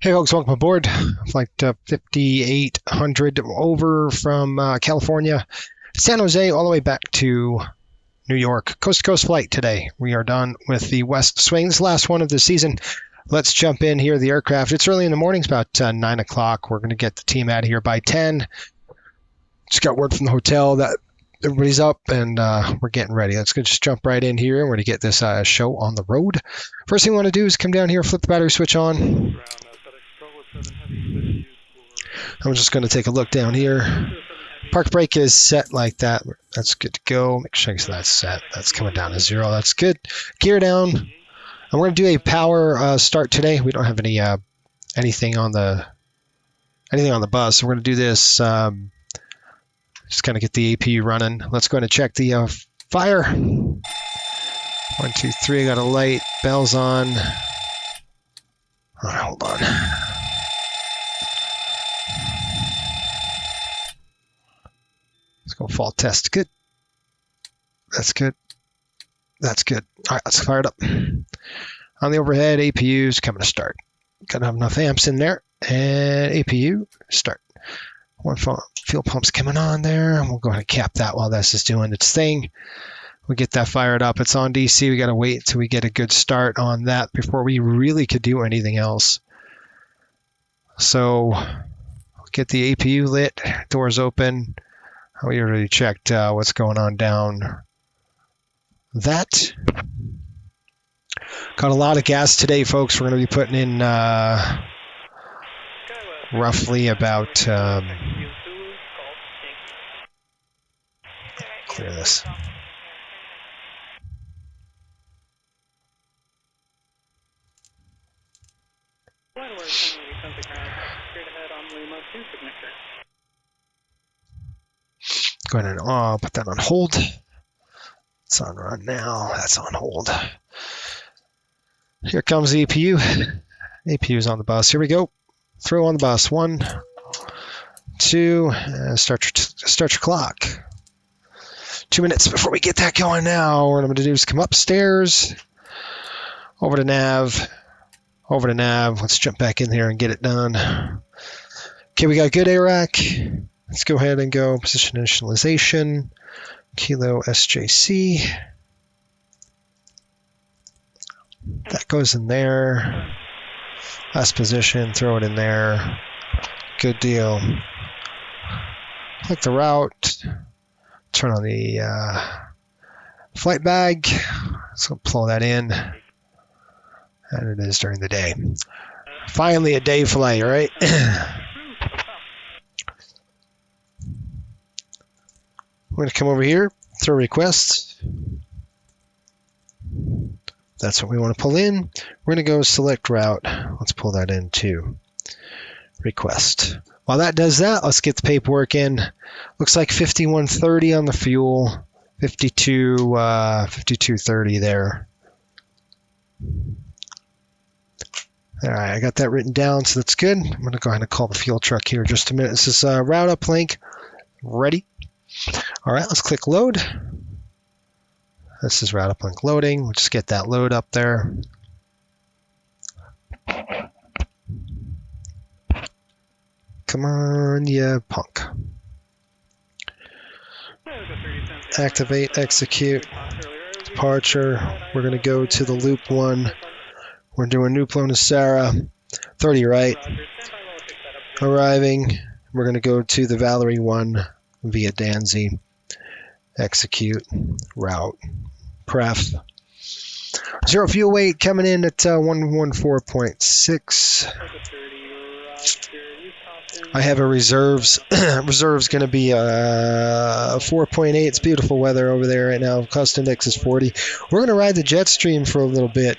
Hey folks, welcome aboard. Flight 5800 over from California, San Jose, all the way back to New York. Coast-to-coast flight today. We are done with the West Swing. This is the last one of the season. Let's jump in here, the aircraft. It's early in the morning. It's about 9 o'clock. We're going to get the team out of here by 10. Just got word from the hotel that everybody's up and we're getting ready. Let's just jump right in here. We're going to get this show on the road. First thing we want to do is come down here, flip the battery switch on. I'm just going to take a look down here. Park brake is set like that. That's good to go. Make sure that's set. That's coming down to 0. That's good. Gear down. And we're going to do a power start today. We don't have any anything on the bus. So we're going to do this. Just kind of get the APU running. Let's go ahead and check the fire. 1, 2, 3. Got a light. Bell's on. All right, hold on. Let's go fault test. Good. That's good. That's good. All right, let's fire it up. On the overhead, APU's coming to start. Gotta have enough amps in there. And APU, start. One fuel pump's coming on there. And we'll go ahead and cap that while this is doing its thing. We get that fired up. It's on DC. We got to wait until we get a good start on that before we really could do anything else. So get the APU lit. Doors open. We already checked what's going on down that. Got a lot of gas today, folks. We're going to be putting in roughly about clear this. Go ahead and put that on hold. It's on run now. That's on hold. Here comes the APU. APU's on the bus. Here we go. Throw on the bus. 1, 2, start your clock. 2 minutes before we get that going now. What I'm going to do is come upstairs, over to nav, Let's jump back in here and get it done. Okay, we got good ARAC. Let's go ahead and go position initialization, Kilo SJC. That goes in there. Last position, throw it in there. Good deal. Click the route. Turn on the flight bag. So pull that in. And it is during the day. Finally a day flight, right? We're going to come over here, throw requests. That's what we want to pull in. We're going to go select route. Let's pull that in too. Request. While that does that, let's get the paperwork in. Looks like 5130 on the fuel, 5230 there. All right, I got that written down, so that's good. I'm going to go ahead and call the fuel truck here in just a minute. This is route uplink. Ready. All right, let's click load. This is route uplink loading. We'll just get that load up there. Come on, yeah, punk. Activate, execute, departure. We're going to go to the loop 1. We're doing New Plano Sarah, 30 right. Arriving. We're going to go to the Valerie 1 via Danzy. Execute, route, pref. 0 fuel weight coming in at 114.6. I have a reserves. Reserve's going to be 4.8. It's beautiful weather over there right now. Cost index is 40. We're going to ride the jet stream for a little bit,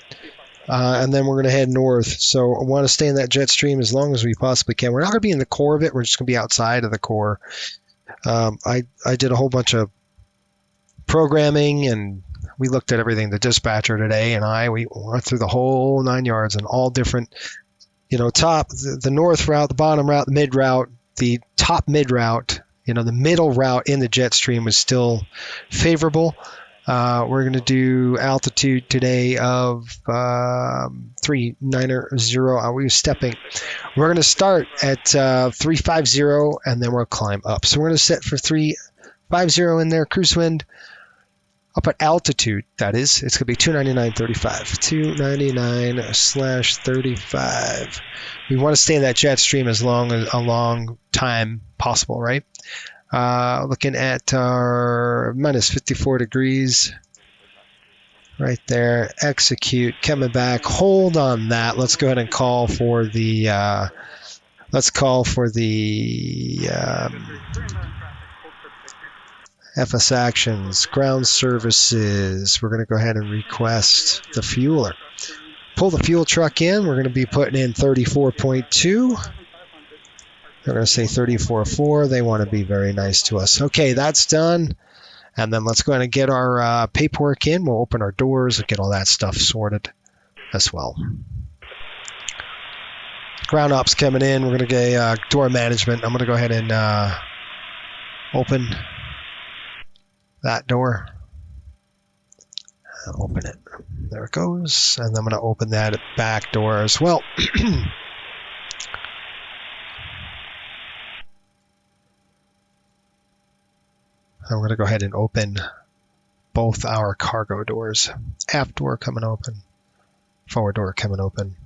and then we're going to head north. So I want to stay in that jet stream as long as we possibly can. We're not going to be in the core of it. We're just going to be outside of the core. I did a whole bunch of programming, and we looked at everything. The dispatcher today and we went through the whole 9 yards and all different. The north route, the bottom route, the mid route, the top mid route, the middle route in the jet stream was still favorable. We're going to do altitude today of 390. We're stepping. We're going to start at 350, and then we'll climb up. So we're going to set for 350 in there, cruise wind. Up at altitude, that is. It's going to be 299.35. 299/35. We want to stay in that jet stream as long time possible, right? Looking at our minus 54 degrees right there. Execute, coming back. Hold on that. Let's go ahead and call for the FS actions, ground services. We're going to go ahead and request the fueler. Pull the fuel truck in. We're going to be putting in 34.2. They're going to say 34.4. They want to be very nice to us. Okay, that's done. And then let's go ahead and get our paperwork in. We'll open our doors and get all that stuff sorted as well. Ground ops coming in. We're going to get door management. I'm going to go ahead and open that door. Open it. There it goes. And I'm going to open that back door as well. I'm going to go ahead and open both our cargo doors. Aft door coming open. Forward door coming open.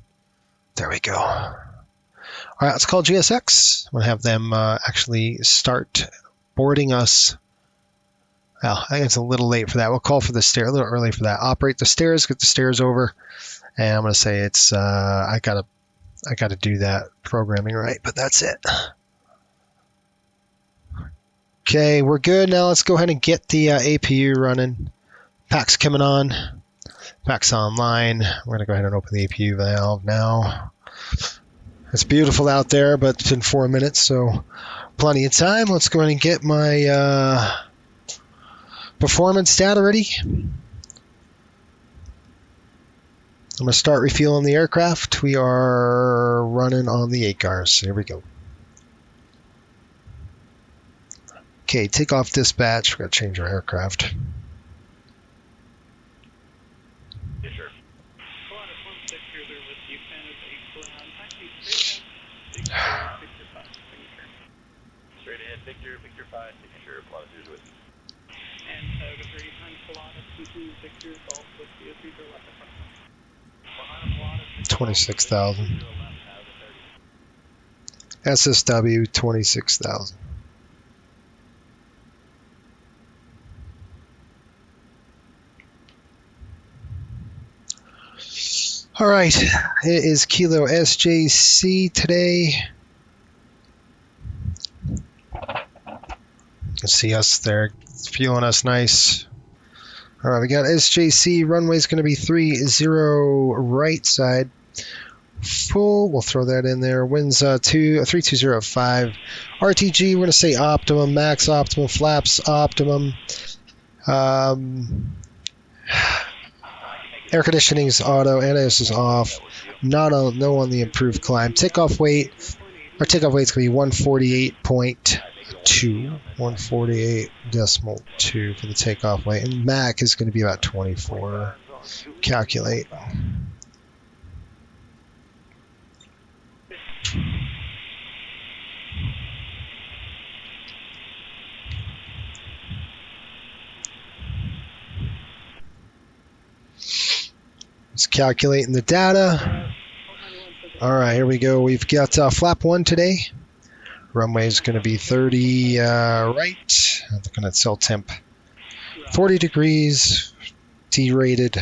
There we go. All right, let's call GSX. I'm going to have them actually start boarding us. Well, I think it's a little late for that. We'll call for the stair a little early for that. Operate the stairs, get the stairs over. And I'm going to say it's, I got to do that programming right, but that's it. Okay, we're good. Now let's go ahead and get the APU running. PAC's coming on. PAC's online. We're going to go ahead and open the APU valve now. It's beautiful out there, but it's been 4 minutes, so plenty of time. Let's go ahead and get my performance data ready. I'm going to start refueling the aircraft. We are running on the 8 cars. Here we go. Okay, takeoff dispatch. We're going to change our aircraft. Yes, sir. Straight ahead, Victor 5, signature, Plaza with you. And over 3 times Pilatus, 2 Victor, Golf with the Caesar left front. 26,000. SSW 26,000. All right, it is Kilo SJC today. You can see us there, fueling us nice. All right, we got SJC, runway's going to be 30 right side. Full, we'll throw that in there. Winds 3205. RTG, we're going to say optimum, max optimum, flaps optimum. Air conditioning is auto, NOS is off. No on the improved climb. Takeoff weight, our takeoff weight is going to be 148.2. 148.2 for the takeoff weight. And Mac is going to be about 24. Calculate. Just calculating the data. All right, here we go. We've got flap 1 today. Runway is going to be 30 right. I'm looking at cell temp. 40 degrees. D-rated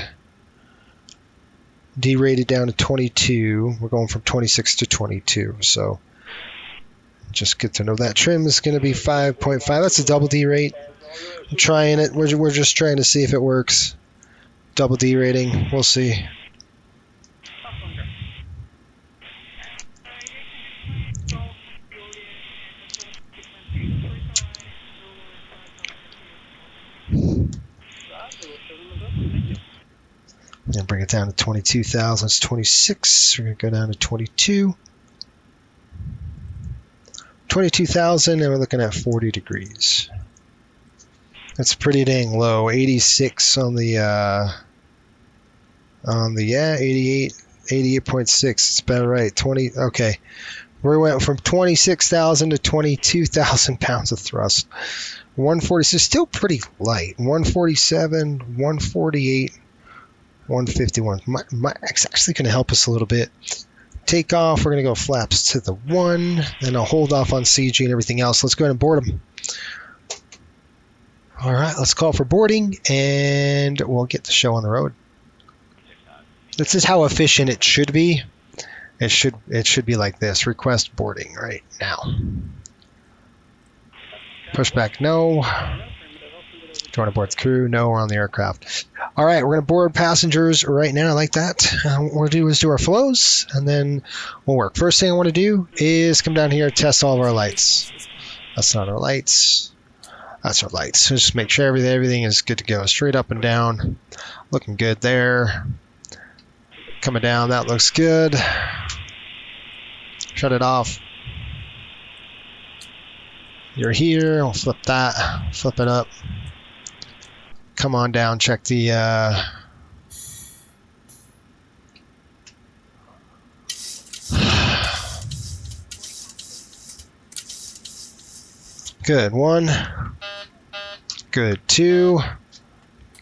down to 22. We're going from 26 to 22. So just good to know that trim is going to be 5.5. That's a double D rate. I'm trying it. We're just trying to see if it works. Double D rating. We'll see. And bring it down to 22,000. It's 26. We're going to go down to 22. 22,000, and we're looking at 40 degrees. That's pretty dang low. 86 on the yeah, 88, 88.6. It's about right. 20. Okay, we went from 26,000 to 22,000 pounds of thrust. 146, still pretty light. 147, 148, 151. It's actually going to help us a little bit. Take off. We're going to go flaps to the 1. Then I'll hold off on CG and everything else. Let's go ahead and board them. All right, let's call for boarding, and we'll get the show on the road. This is how efficient it should be. It should be like this. Request boarding right now. Push back, no. Join aboard the crew, no, we're on the aircraft. All right, we're going to board passengers right now like that. What we're going to do is do our flows, and then we'll work. First thing I want to do is come down here and test all of our lights. That's not our lights. That's our lights. So just make sure everything is good to go. Straight up and down. Looking good there. Coming down, that looks good. Shut it off. You're here. We'll flip that. Flip it up. Come on down. Check the good. 1. Good. 2.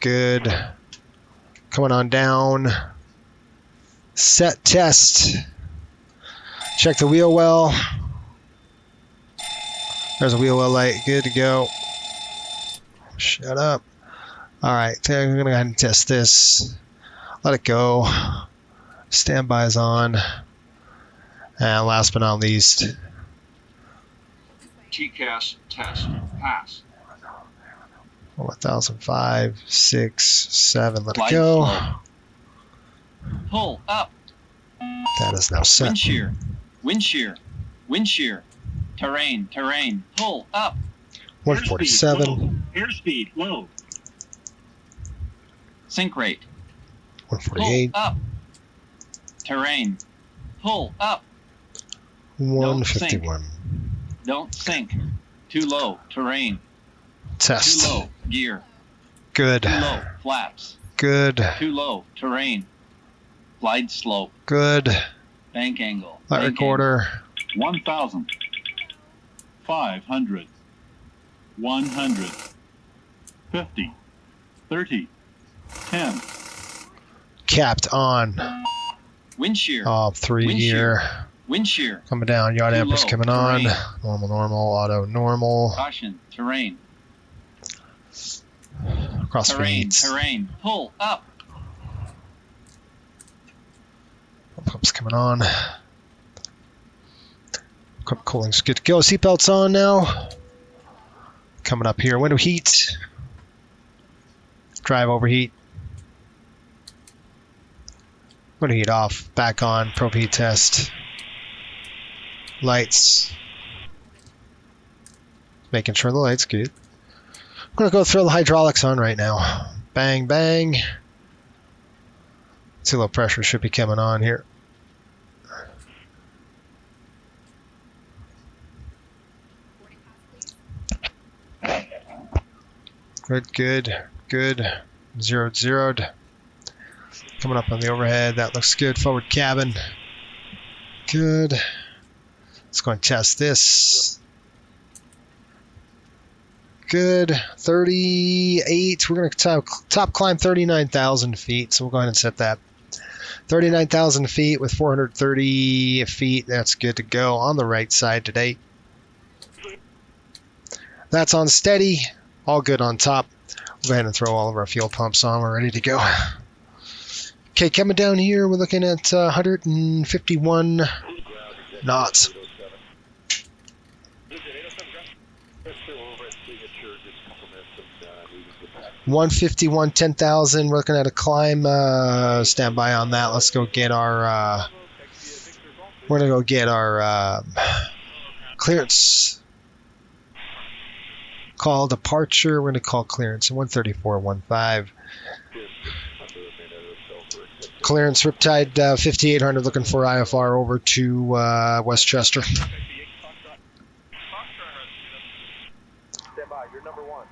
Good. Coming on down. Set test. Check the wheel well. There's a wheel well light. Good to go. Shut up. All right, so I'm going to go ahead and test this. Let it go. Standby is on. And last but not least, TCAS test pass. 1005, 6, 7. Let it Glide go. slow. Pull up. That is now set. Windshear. Windshear. Windshear. Terrain. Terrain. Pull up. 147, Airspeed low. Sink rate. Pull 148, up. Terrain. Pull up. 151. Don't sink. Too low. Terrain. Test. Too low. Gear. Good. Too low. Flaps. Good. Too low. Terrain. Glide slope. Good. Bank angle. Light Bank recorder. 1,000. 500. 100. 50. 30. 10. Capped on. angle. Windshear. Off 3 Windshear. here. Windshear. Coming down. Yard Too amper's low. coming on. Terrain. Normal, normal. Auto, normal. Caution. Terrain. Cross Terrain. feeds. Terrain. Pull up. Pump's coming on. Cooling's good to go. Seatbelts on now. Coming up here. Window heat. Drive overheat. Window heat off. Back on. Probe heat test. Lights. Making sure the light's good. I'm going to go throw the hydraulics on right now. Bang, bang. See, low pressure should be coming on here. Good, good, good. Zeroed, zeroed. Coming up on the overhead. That looks good. Forward cabin. Good. Let's go and test this. Good. 38. We're going to top climb 39,000 feet. So we'll go ahead and set that. 39,000 feet with 430 feet. That's good to go on the right side today. That's on steady. All good on top. We'll go ahead and throw all of our fuel pumps on. We're ready to go. Okay, coming down here, we're looking at 151 knots. 151, 10,000. We're looking at a climb. Stand by on that. Let's go get our. We're gonna go get our clearance. Call departure. We're gonna call clearance 134.15. Clearance Riptide 5800. Looking for IFR over to Westchester. Stand by, you're number 1.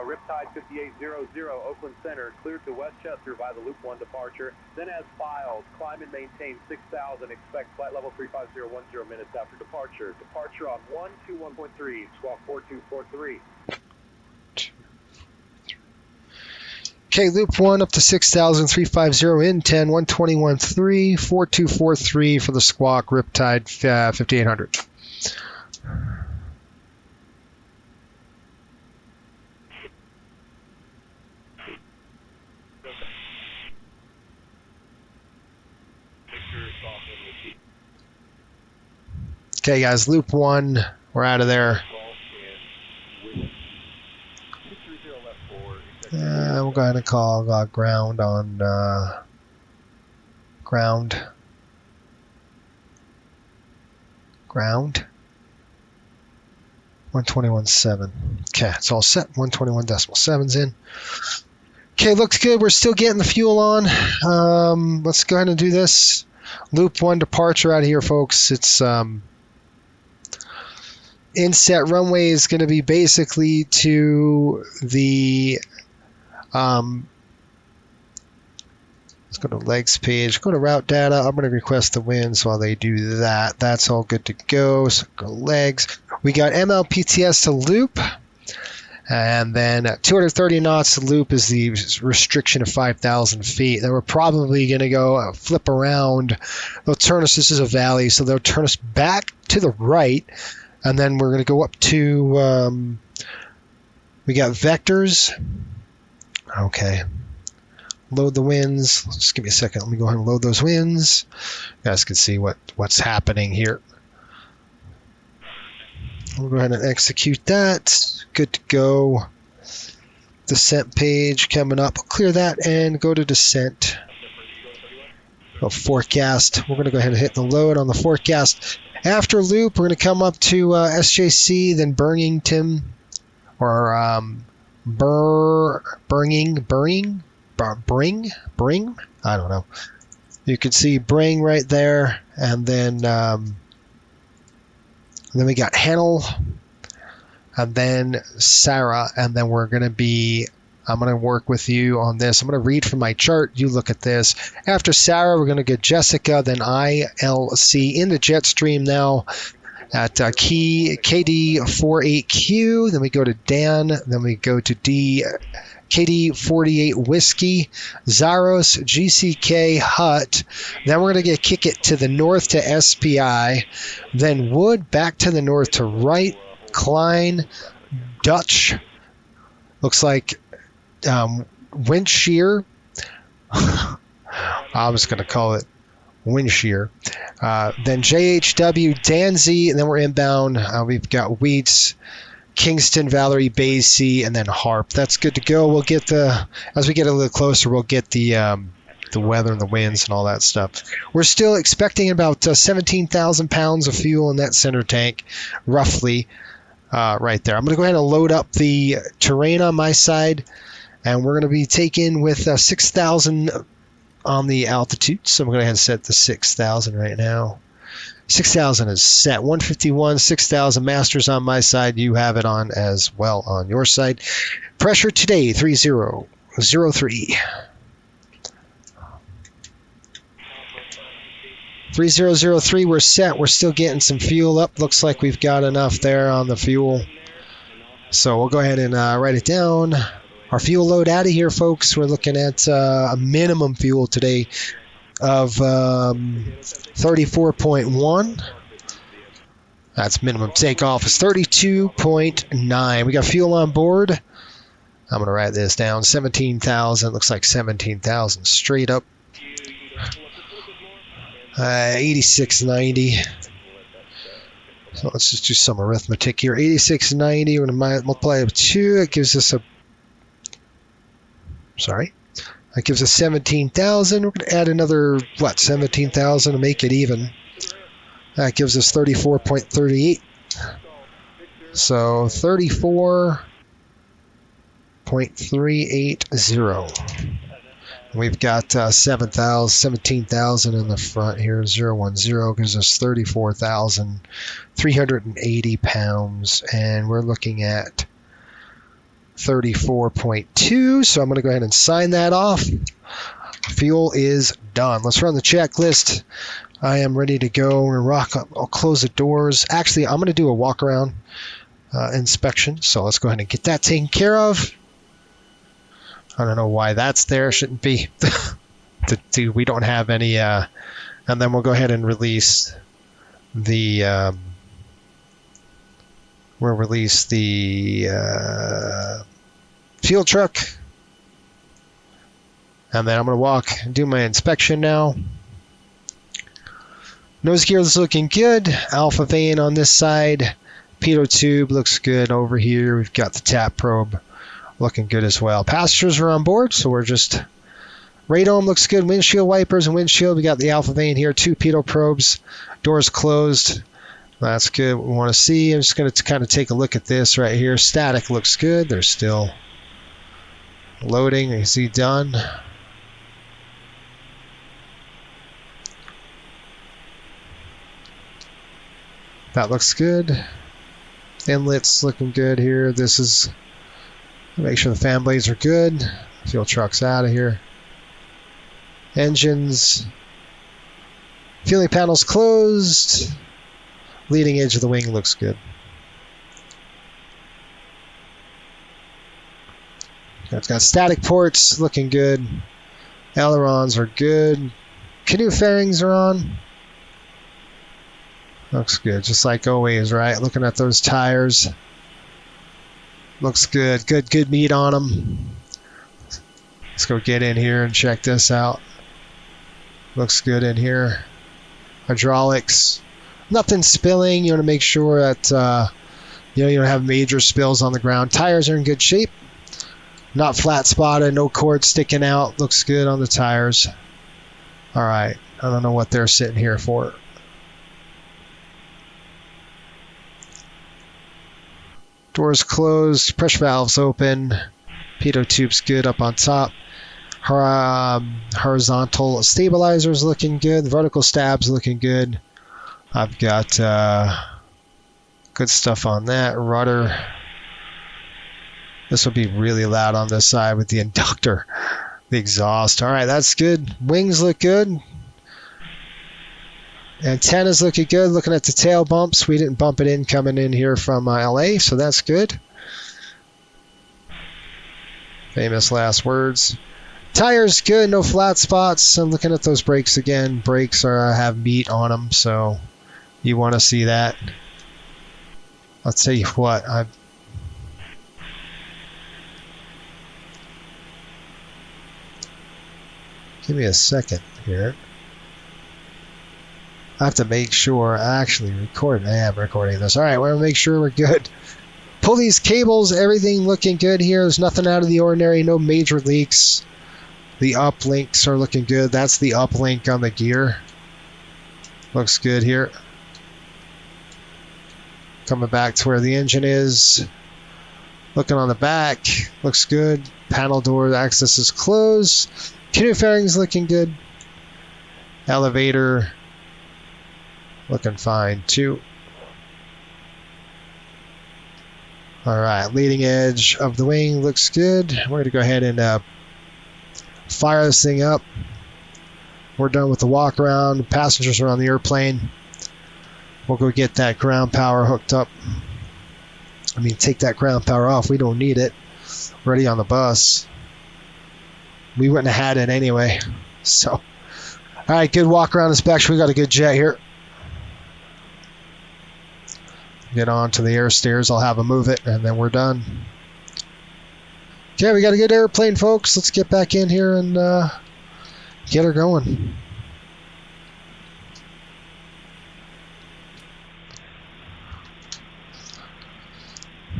Riptide 5800, Oakland Center, cleared to Westchester by the Loop 1 departure. Then as filed, climb and maintain 6,000, expect flight level 35010 minutes after departure. Departure on 121.3, squawk 4243. Okay, loop 1 up to 6,000, 350 in 10, 121.3, 4243 for the squawk, Riptide 5800. Okay, guys, loop 1, we're out of there. We'll go ahead and call ground on ground. 121.7. Okay, it's all set. 121.7's in. Okay, looks good. We're still getting the fuel on. Let's go ahead and do this. Loop 1 departure out of here, folks. It's inset runway is going to be basically to the let's go to legs page, go to route data. I'm going to request the winds while they do that. That's all good to go. So go legs. We got MLPTS to loop, and then 230 knots to loop is the restriction of 5,000 feet. Then we're probably going to go flip around. They'll turn us, this is a valley, so they'll turn us back to the right, and then we're going to go up to, we got vectors. Okay. Load the winds. Just give me a second. Let me go ahead and load those winds. You guys can see what's happening here. We'll go ahead and execute that. Good to go. Descent page coming up. Clear that and go to descent. Go forecast. We're going to go ahead and hit the load on the forecast. After loop, we're going to come up to SJC, then Burlington, or Bring? I don't know. You can see Bring right there, and then we got Hennel, and then Sarah, and then we're going to be, I'm going to work with you on this. I'm going to read from my chart. You look at this. After Sarah, we're going to get Jessica, then ILC in the jet stream now at KD48Q. Then we go to Dan. Then we go to KD48 Whiskey, Zaros, GCK, Hut. Then we're going to kick it to the north to SPI. Then Wood back to the north to Wright, Klein, Dutch. Looks like Windshear. I was going to call it Windshear. Then JHW, Danzy, and then we're inbound. We've got Wheats, Kingston, Valerie, Basie, and then Harp. That's good to go. We'll get as we get a little closer, we'll get the weather and the winds and all that stuff. We're still expecting about 17,000 pounds of fuel in that center tank, roughly, right there. I'm going to go ahead and load up the terrain on my side, and we're going to be taking with 6,000 on the altitude. So I'm going to go ahead and set the 6,000 right now. 6,000 is set. 151, 6,000 masters on my side. You have it on as well on your side. Pressure today, 3003. 3003, we're set. We're still getting some fuel up. Looks like we've got enough there on the fuel. So we'll go ahead and write it down. Our fuel load out of here, folks. We're looking at a minimum fuel today of 34.1. That's minimum takeoff is 32.9. We got fuel on board. I'm going to write this down. 17,000. Looks like 17,000 straight up. 8690. So let's just do some arithmetic here. 8690. We're going to multiply it with 2. It gives us that gives us 17,000. We're going to add another, 17,000 to make it even. That gives us 34.38. So 34.380. We've got 17,000 in the front here. 010 gives us 34,380 pounds. And we're looking at 34.2. So I'm going to go ahead and sign that off. Fuel is done. Let's run the checklist. I am ready to go and rock up. I'll close the doors. Actually, I'm going to do a walk around inspection. So let's go ahead and get that taken care of. I don't know why that's there. Shouldn't be. We don't have any. And then we'll go ahead and release the. We'll release the fuel truck. And then I'm going to walk and do my inspection now. Nose gear is looking good. Alpha vane on this side. Pitot tube looks good over here. We've got the tap probe looking good as well. Passengers are on board, so we're just... Radome looks good. Windshield wipers and windshield. We got the alpha vane here. 2 pitot probes. Doors closed. That's good. What we want to see. I'm just going to kind of take a look at this right here. Static looks good. They're still loading. Is he done? That looks good. Inlet's looking good here. This is, make sure the fan blades are good. Fuel truck's out of here. Engines. Fueling panels closed. Leading edge of the wing looks good. It's got static ports looking good. Ailerons are good. Canoe fairings are on. Looks good, just like always, right? Looking at those tires. Looks good. Good meat on them. Let's go get in here and check this out. Looks good in here. Hydraulics. Nothing spilling. You want to make sure that you don't have major spills on the ground. Tires are in good shape. Not flat spotted. No cord sticking out. Looks good on the tires. All right. I don't know what they're sitting here for. Doors closed, pressure valves open, pitot tube's good up on top. Horizontal stabilizer's looking good, the vertical stab's looking good. I've got good stuff on that. Rudder. This will be really loud on this side with the inductor, the exhaust. All right, that's good. Wings look good. Antennas looking good. Looking at the tail bumps, we didn't bump it in coming in here from LA, so that's good. Famous last words. Tires good, no flat spots. I'm looking at those brakes again. Brakes have meat on them, so you want to see that. I'll tell you what. Give me a second here. I have to make sure I actually record. I am recording this. All right, we're going to make sure we're good. Pull these cables, everything looking good here. There's nothing out of the ordinary, no major leaks. The uplinks are looking good. That's the uplink on the gear. Looks good here. Coming back to where the engine is. Looking on the back, looks good. Panel door access is closed. Canoe fairings looking good. Elevator looking fine too. All right, leading edge of the wing looks good. We're going to go ahead and fire this thing up. We're done with the walk around. Passengers are on the airplane. We'll go get that ground power hooked up. I mean, take that ground power off. We don't need it. Ready on the bus. We wouldn't have had it anyway. So, all right, good walk around inspection. We got a good jet here. Get on to the air stairs. I'll have them move it, and then we're done. Okay, we got a good airplane, folks. Let's get back in here and get her going.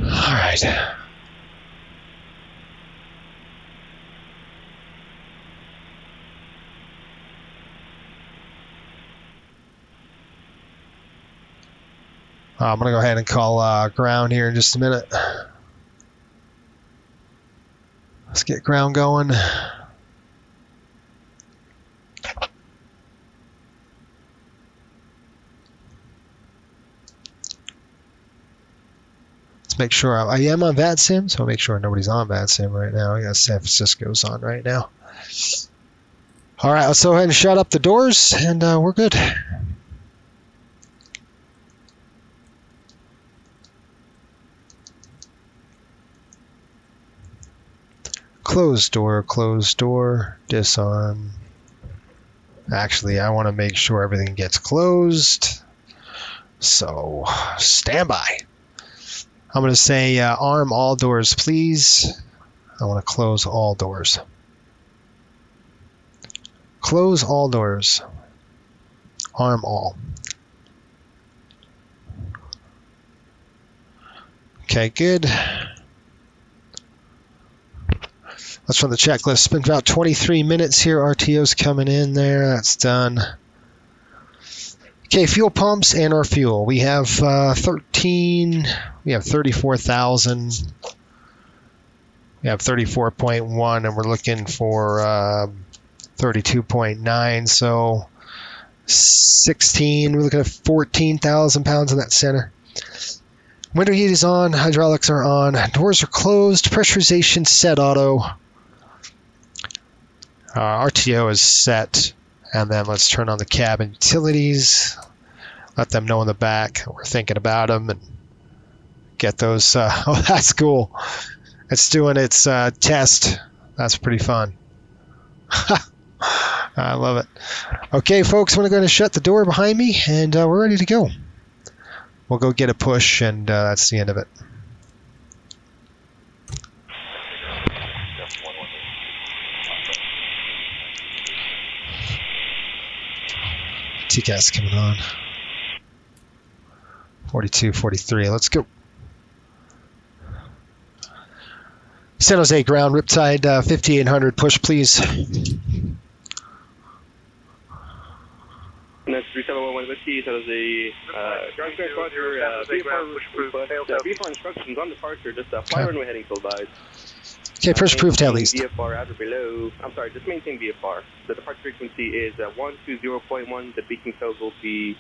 All right. I'm going to go ahead and call ground here in just a minute. Let's get ground going. make sure I am on VATSIM, so I'll make sure nobody's on VATSIM right now. I got San Francisco's on right now. All right, let's go ahead and shut up the doors, and we're good. Closed door, disarm. Actually, I want to make sure everything gets closed. So, stand by. I'm going to say arm all doors, please. I want to close all doors. Close all doors. Arm all. Okay, good. Let's run the checklist. It's been about 23 minutes here. RTO's coming in there. That's done. Okay, fuel pumps and our fuel. We have 34,000. We have 34.1, and we're looking for 32.9. So 16. We're looking at 14,000 pounds in that center. Window heat is on. Hydraulics are on. Doors are closed. Pressurization set auto. RTO is set. And then let's turn on the cabin utilities. Let them know in the back we're thinking about them and get those. Oh, that's cool. It's doing its test. That's pretty fun. I love it. Okay, folks, I'm going to shut the door behind me, and we're ready to go. We'll go get a push, and that's the end of it. TCAS coming on. 42, 43. Let's go. San Jose ground, Riptide 5800. Push, please. That's 3711 Whiskey, San Jose. Ground clear, Roger. VFR instructions on departure. Just fly runway heading to advise. Okay, push approved at least. VFR at or below. I'm sorry, just maintain VFR. The departure frequency is 120.1. The beacon code will be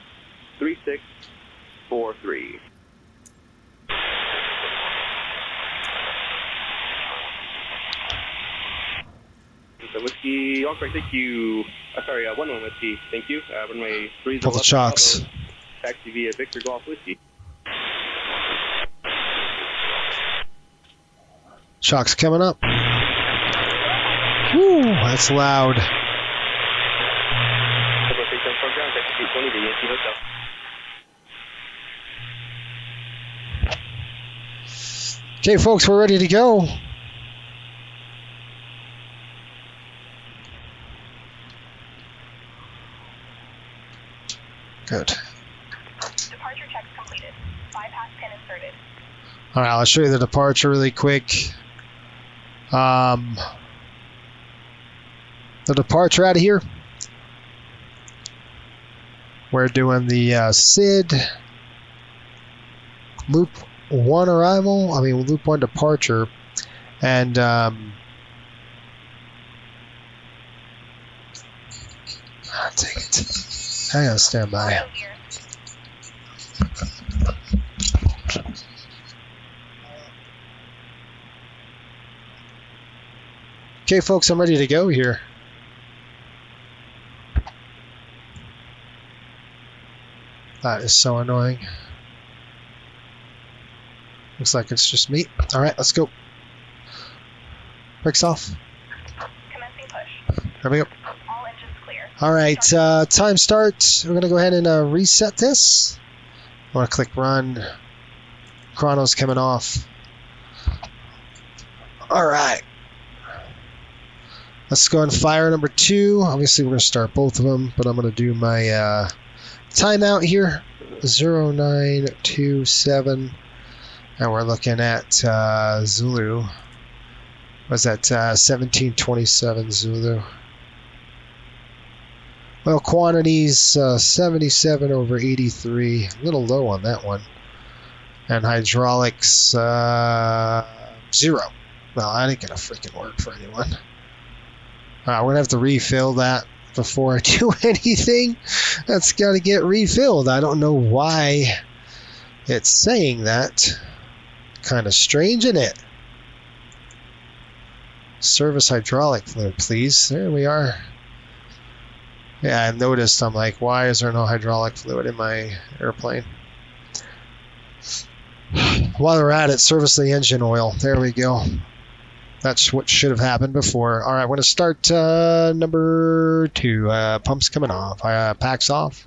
3643. So Whiskey, all correct, thank you. Sorry, 11 Whiskey, thank you. Runway 30. Pull the chocks. Taxi via Victor Golf Whiskey. Chocks coming up. Woo, that's loud. Okay, folks, we're ready to go. Good. Departure checks completed. Bypass pin inserted. All right, I'll show you the departure really quick. The departure out of here. We're doing the SID Loop 1 arrival. I mean, Loop 1 departure. And take it. Hang on, stand by. Okay, folks, I'm ready to go here. That is so annoying. Looks like it's just me. All right, let's go. Brakes off. Commencing push. There we go. All engines clear. All right, time start. We're going to go ahead and reset this. I want to click run. Chrono's coming off. All right. Let's go and fire number 2. Obviously, we're going to start both of them, but I'm going to do my timeout here. 0927. And we're looking at Zulu. Was that 1727 Zulu? Well, quantities 77 over 83. A little low on that one. And hydraulics 0. Well, that ain't going to freaking work for anyone. We're going to have to refill that before I do anything. That's got to get refilled. I don't know why it's saying that. Kind of strange, isn't it? Service hydraulic fluid, please. There we are. Yeah, I've noticed. I'm like, why is there no hydraulic fluid in my airplane? While we're at it, service the engine oil. There we go. That's what should have happened before. All right, we're going to start number 2. Pumps coming off. Packs off.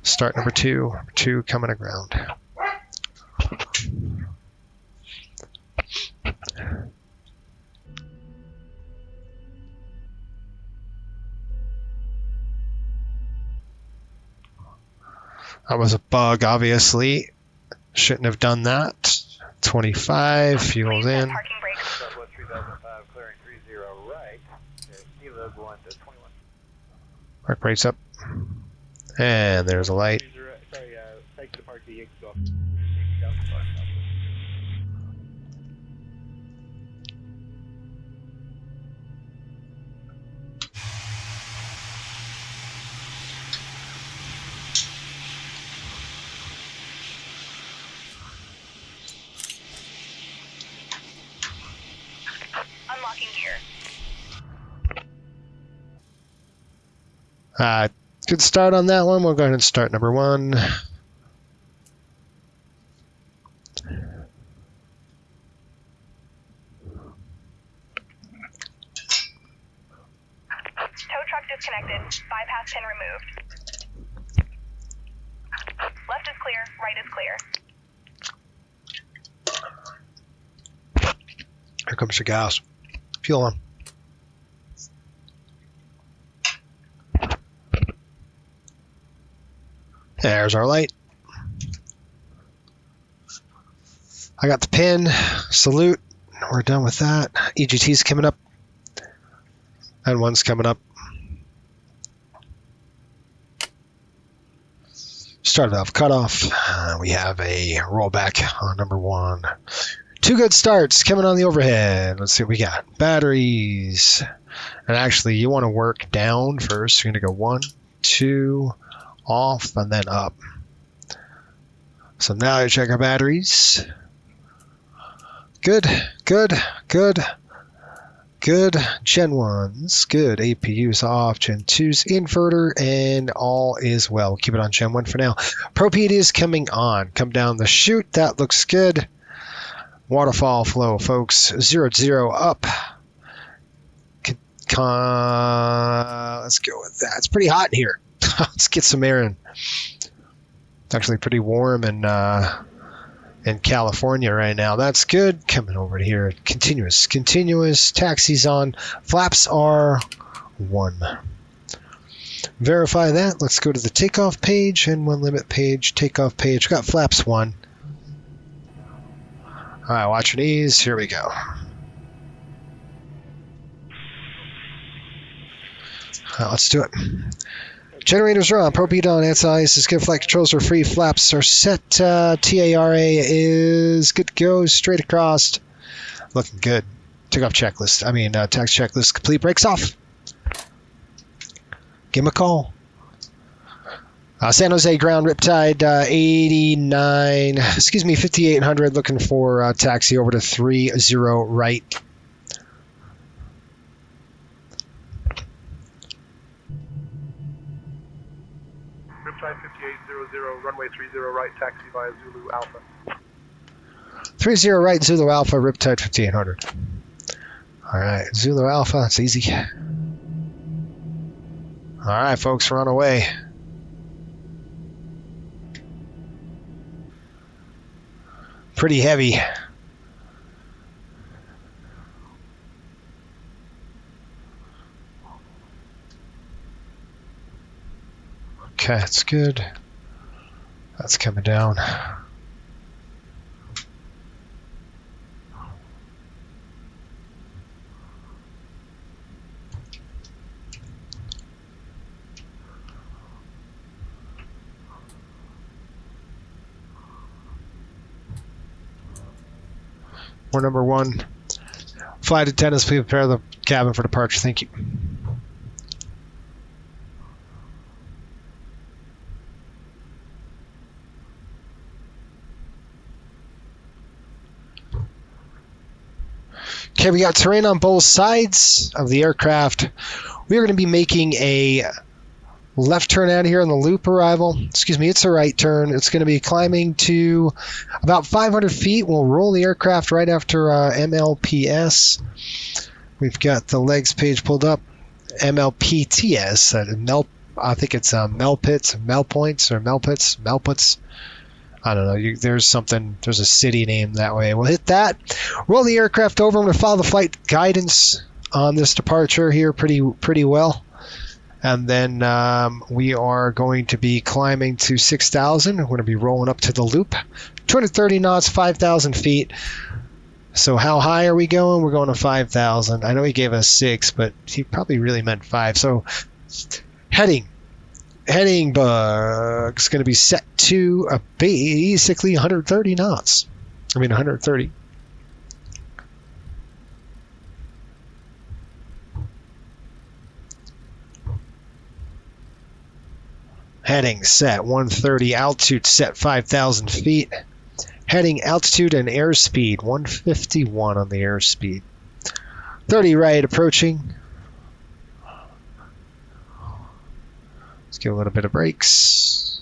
Start number 2. Number 2 coming to ground. That was a bug, obviously. Shouldn't have done that. 25, fueled in. Parking brakes. Southwest 3005, clearing 30 right. Kilo going to 21. Park brakes up. And there's a light. Sorry, take the park DX off. Unlocking gear. Good start on that one. We'll go ahead and start number 1. Tow truck disconnected. Bypass pin removed. Left is clear. Right is clear. Here comes your gas. Fuel on. There's our light. I got the pin. Salute. We're done with that. EGT's coming up. And one's coming up. Started off cutoff. We have a rollback on number 1. 2 good starts coming on the overhead. Let's see what we got. Batteries. And actually, you want to work down first. You're going to go 1, 2, off, and then up. So now you check our batteries. Good, good, good, good. Gen 1s, good. APUs off. Gen 2s, inverter, and all is well. Keep it on Gen 1 for now. Propede is coming on. Come down the chute. That looks good. Waterfall flow, folks. 0 0 up. Let's go with that. It's pretty hot in here. Let's get some air in. It's actually pretty warm in California right now. That's good. Coming over to here. Continuous. Continuous. Taxis on. Flaps are 1. Verify that. Let's go to the takeoff page and 1 limit page. Takeoff page. Got flaps 1. All right, watch your knees. Here we go. All right, let's do it. Generators are on. Propede on. SIs is good. Flight controls are free. Flaps are set. TARA is good to go. Straight across. Looking good. Takeoff checklist. Tax checklist complete. Brakes off. Give him a call. San Jose ground Riptide 5800 looking for taxi over to 30 right. Riptide 5800, runway 30 right, taxi via Zulu Alpha. 30 right, Zulu Alpha, Riptide 5800. All right, Zulu Alpha, that's easy. All right, folks, we're on our way. Pretty heavy. Okay, that's good. That's coming down. We're number 1. Flight attendants, please prepare the cabin for departure. Thank you. Okay, we got terrain on both sides of the aircraft. We are going to be making a left turn out of here on the loop arrival. Excuse me, it's a right turn. It's going to be climbing to about 500 feet. We'll roll the aircraft right after MLPS. We've got the legs page pulled up. MLPTS. I think it's Melpits, Melpoints, or Melputs. I don't know. There's a city name that way. We'll hit that. Roll the aircraft over. I'm going to follow the flight guidance on this departure here pretty well. And then we are going to be climbing to 6,000. We're going to be rolling up to the loop. 230 knots, 5,000 feet. So how high are we going? We're going to 5,000. I know he gave us 6, but he probably really meant 5. So heading bug's going to be set to basically 130 knots. 130. Heading set 130, altitude set 5,000 feet. Heading altitude and airspeed 151 on the airspeed. 30 right approaching. Let's give a little bit of brakes.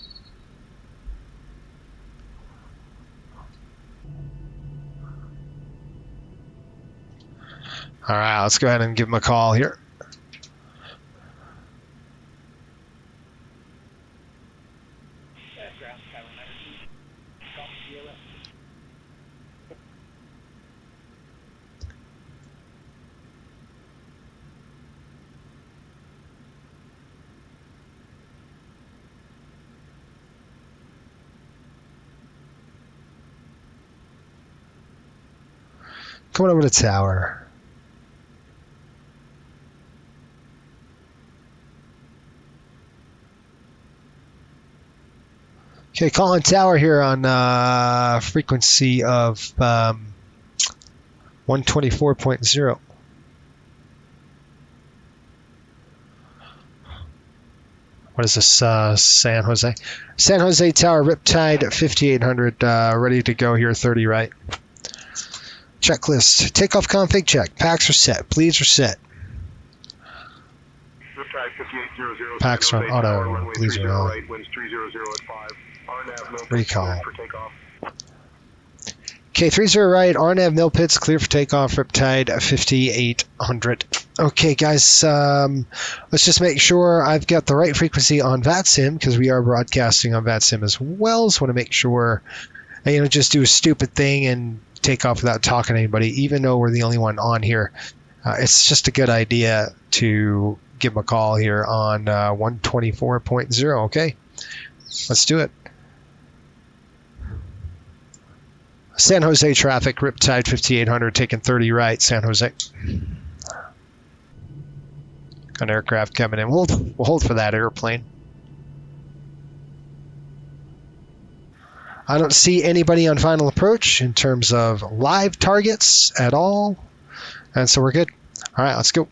All right, let's go ahead and give him a call here. Coming over to tower. Okay, calling tower here on frequency of 124.0. What is this? San Jose. San Jose tower, Riptide 5800, ready to go here, 30 right. Checklist. Takeoff config check. Packs are set. Bleeds are set. Packs are on auto. Bleeds are on. Recall. K30 right. RNAV nil pits clear for takeoff. Riptide 5800. Okay, guys. Let's just make sure I've got the right frequency on VATSIM because we are broadcasting on VATSIM as well. So I want to make sure I just do a stupid thing and take off without talking to anybody, even though we're the only one on here. It's just a good idea to give them a call here on 124.0. Okay, let's do it. San Jose traffic, Riptide 5800, taking 30 right, San Jose. Got an aircraft coming in. We'll hold for that airplane. I don't see anybody on final approach in terms of live targets at all. And so we're good. All right, let's go.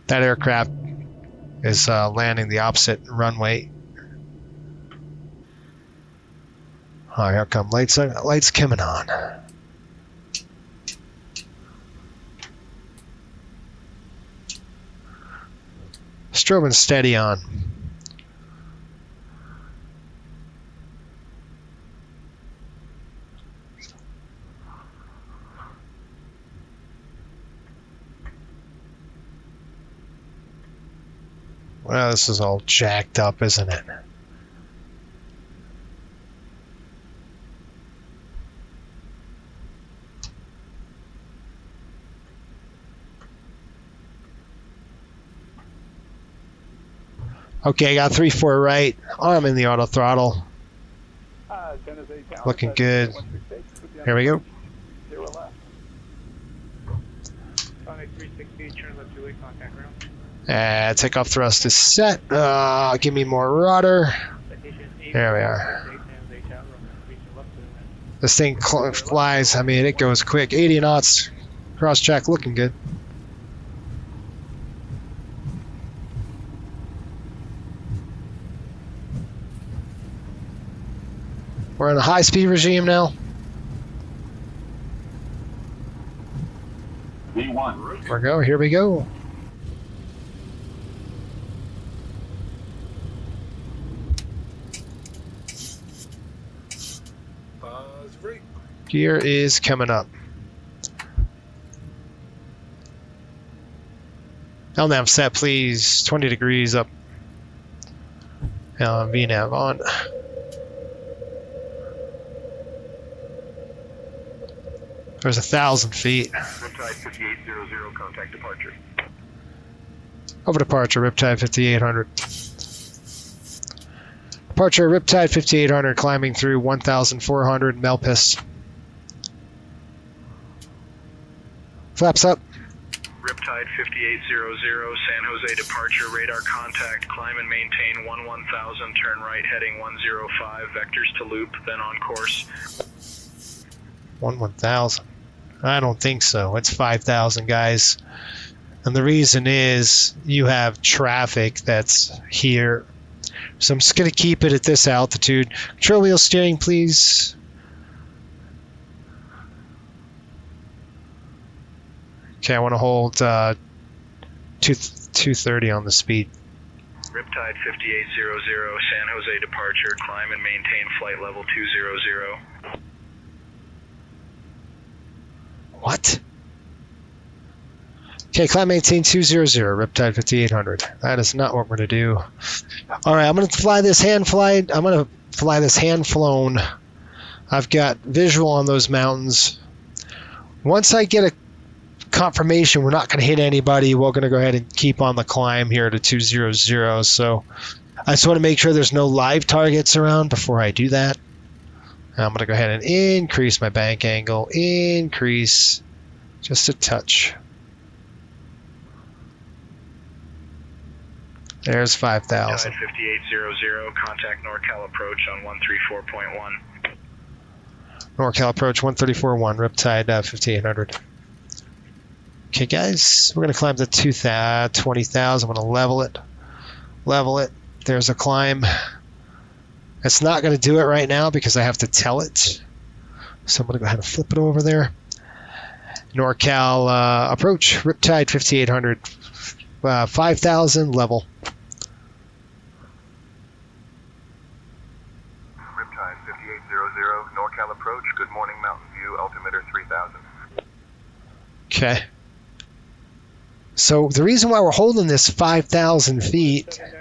That aircraft is landing the opposite runway. Oh, here come lights coming on. Strobe and steady on. Well, this is all jacked up, isn't it? Okay, got 3-4 right. Arm in the auto throttle. Looking good. Here we go. Takeoff thrust is set. Give me more rudder. There we are. This thing flies. I mean, it goes quick. 80 knots. Cross track looking good. We're in a high speed regime now. V1. Here we go. Here we go. Gear is coming up. LNAV set, please. 20 degrees up. VNAV on. There's 1,000 feet. Riptide 5800, contact departure. Over departure, Riptide 5800. Departure, Riptide 5800, climbing through 1,400 Melpis. Flaps up. Riptide 5800, San Jose departure, radar contact, climb and maintain 11,000, turn right heading 105, vectors to loop, then on course. 1,000. I don't think so. It's 5,000, guys. And the reason is you have traffic that's here. So I'm just going to keep it at this altitude. Control wheel steering, please. Okay, I want to hold 230 on the speed. Riptide 5800, San Jose departure, climb and maintain flight level 200. What? Okay, climb maintain 200, Riptide 5800. That is not what we're going to do. All right, I'm going to fly this hand flight. I'm going to fly this hand flown. I've got visual on those mountains. Once I get a confirmation we're not going to hit anybody, we're going to go ahead and keep on the climb here to 200. So I just want to make sure there's no live targets around before I do that. I'm going to go ahead and increase my bank angle. Increase just a touch. There's 5,000. 5800, contact NorCal approach on 134.1. NorCal approach 134.1, Riptide 5800. Okay, guys, we're going to climb to 20,000. I'm going to level it. Level it. There's a climb. It's not going to do it right now because I have to tell it. So I'm going to go ahead and flip it over there. NorCal approach, Riptide 5800, 5,000 level. Riptide 5800, NorCal approach, good morning, Mountain View, altimeter 3,000. Okay. So the reason why we're holding this 5,000 feet turn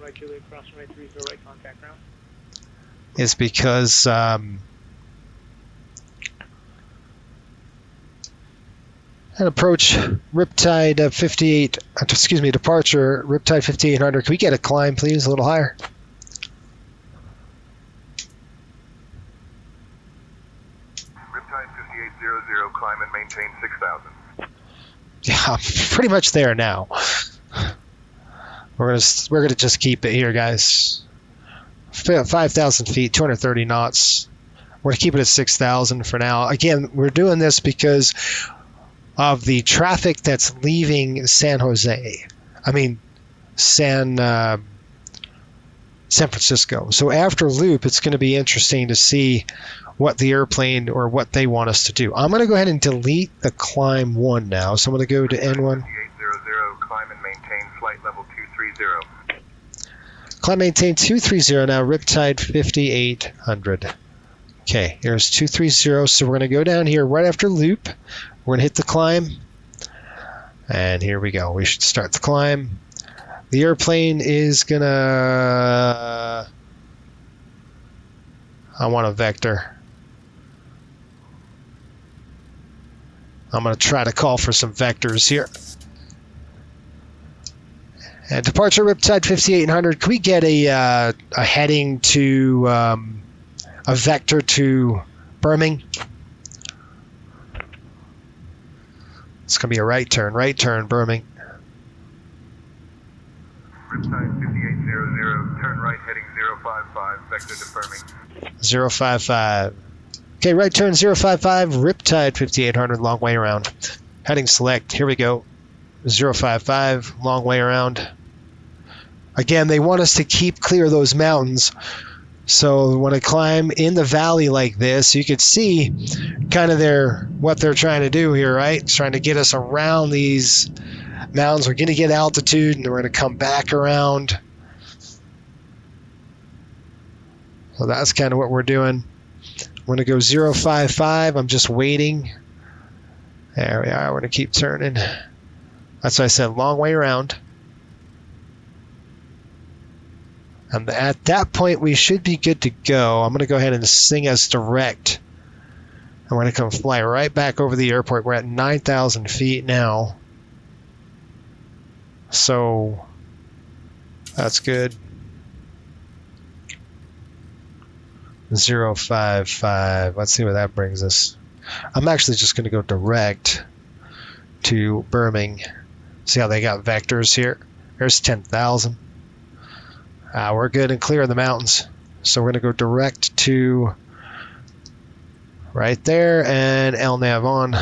right to cross right 30 right contact ground. is because and approach Riptide departure Riptide 5800. Can we get a climb, please, a little higher? Riptide 5800, climb and maintain 6,000. Yeah, I'm pretty much there now. We're gonna just keep it here, guys. 5,000 feet, 230 knots. We're gonna keep it at 6,000 for now. Again, we're doing this because of the traffic that's leaving San Jose. I mean, San Francisco. So after loop, it's going to be interesting to see what the airplane or what they want us to do. I'm going to go ahead and delete the climb 1 now. So I'm going to go to N1. 5800, climb and maintain flight level 230. Climb maintain 230 now, Riptide 5800. Okay, here's 230. So we're going to go down here right after loop. We're going to hit the climb. And here we go. We should start the climb. The airplane is going to... I want a vector. I'm going to try to call for some vectors here. And departure Riptide 5800. Can we get a heading to a vector to Birmingham? It's going to be a right turn, Birmingham. Riptide 5800, turn right heading 055, vector to Birmingham. 055. Okay, right turn 055, Riptide 5800, long way around. Heading select, here we go. 055, long way around. Again, they want us to keep clear of those mountains So when I climb in the valley like this, you could see kind of what they're trying to do here, right? It's trying to get us around these mountains. We're going to get altitude, and then we're going to come back around. So that's kind of what we're doing. I'm going to go 055. I'm just waiting. There we are. We're going to keep turning. That's why I said long way around. And at that point, we should be good to go. I'm going to go ahead and sing us direct. And we're going to come fly right back over the airport. We're at 9,000 feet now. So that's good. 055. Let's see where that brings us. I'm actually just going to go direct to Birmingham. See how they got vectors here? There's 10,000. We're good and clear of the mountains. So we're going to go direct to right there and LNAV on.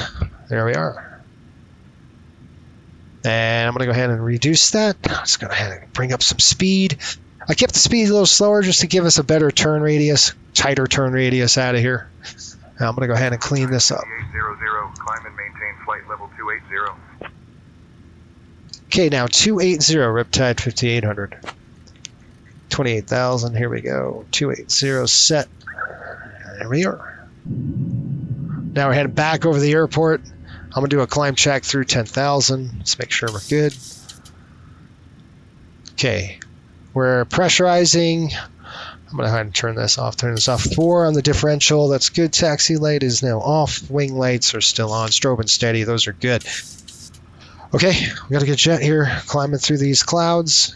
There we are. And I'm going to go ahead and reduce that. Let's go ahead and bring up some speed. I kept the speed a little slower just to give us a better turn radius, tighter turn radius out of here. Now I'm going to go ahead and clean this up. 800, climb and maintain flight level 280. Okay, now 280, Riptide 5800. 28,000, here we go. 280 set. There we are. Now we're heading back over the airport. I'm going to do a climb check through 10,000. Let's make sure we're good. Okay, we're pressurizing. I'm going to go ahead and turn this off. 4 on the differential. That's good. Taxi light is now off. Wing lights are still on. Strobe and steady. Those are good. Okay, we got a good jet here. Climbing through these clouds.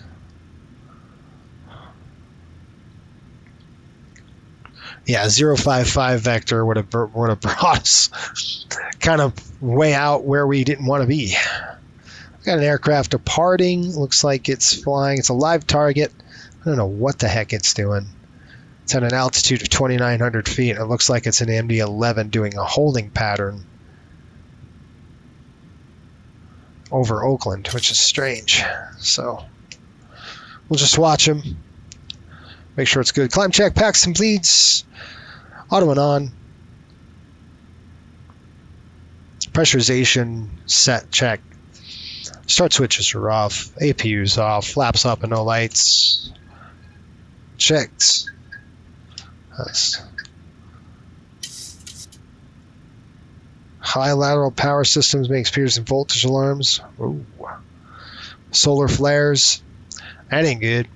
Yeah, 055 vector would have brought us kind of way out where we didn't want to be. Got an aircraft departing. Looks like it's flying. It's a live target. I don't know what the heck it's doing. It's at an altitude of 2,900 feet. It looks like it's an MD-11 doing a holding pattern over Oakland, which is strange. So we'll just watch him. Make sure it's good. Climb check, packs and bleeds. Auto and on. Pressurization set check. Start switches are off. APU's off. Flaps up and no lights. Checked. High lateral power systems may experience voltage alarms. Ooh. Solar flares. That ain't good.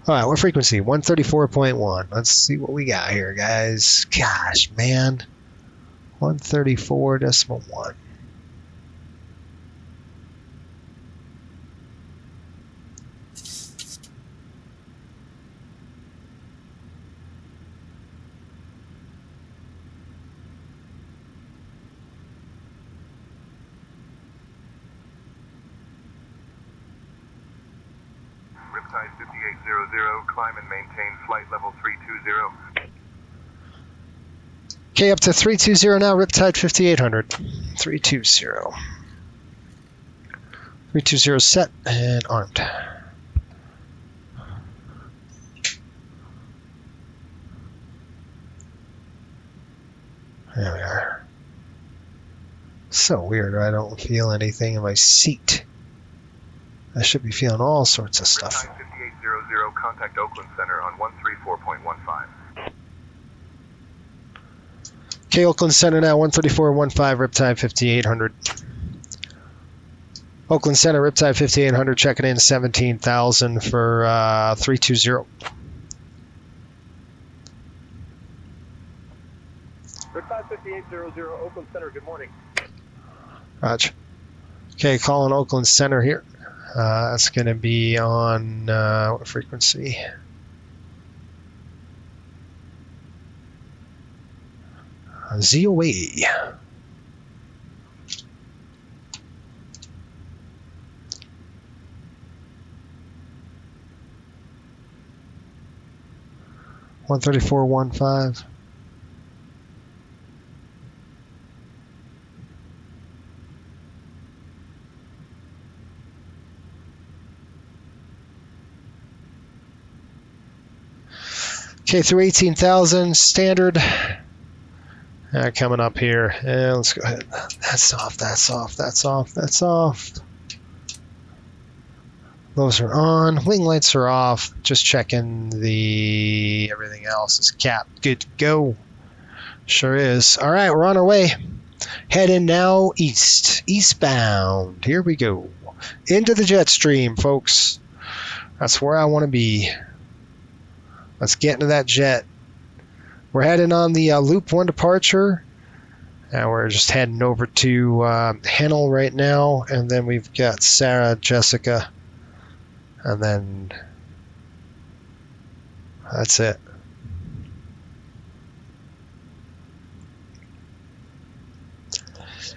All right, what frequency? 134.1. Let's see what we got here, guys. Gosh, man. 134.1. Riptide 5800, climb and maintain flight level 320. Okay, up to 320 now, Riptide 5800. 320. 320 set and armed. There we are. So weird, I don't feel anything in my seat. I should be feeling all sorts of stuff. Riptide 5800, contact Oakland Center on 134.15. Okay, Oakland Center now, 134.15, Riptide 5800. Oakland Center, Riptide 5800, checking in 17,000 for 320. Riptide 5800, Oakland Center, good morning. Roger. Okay, calling Oakland Center here. That's going to be on what frequency? ZOA. $134.15. Okay, through 18,000 standard. Coming up here. And let's go ahead. That's off, that's off, that's off, that's off. Those are on. Wing lights are off. Just checking the everything else is capped. Good to go. Sure is. All right, we're on our way. Heading now eastbound. Here we go. Into the jet stream, folks. That's where I want to be. Let's get into that jet. We're heading on the Loop 1 departure. And we're just heading over to Hennel right now. And then we've got Sarah, Jessica. And then that's it.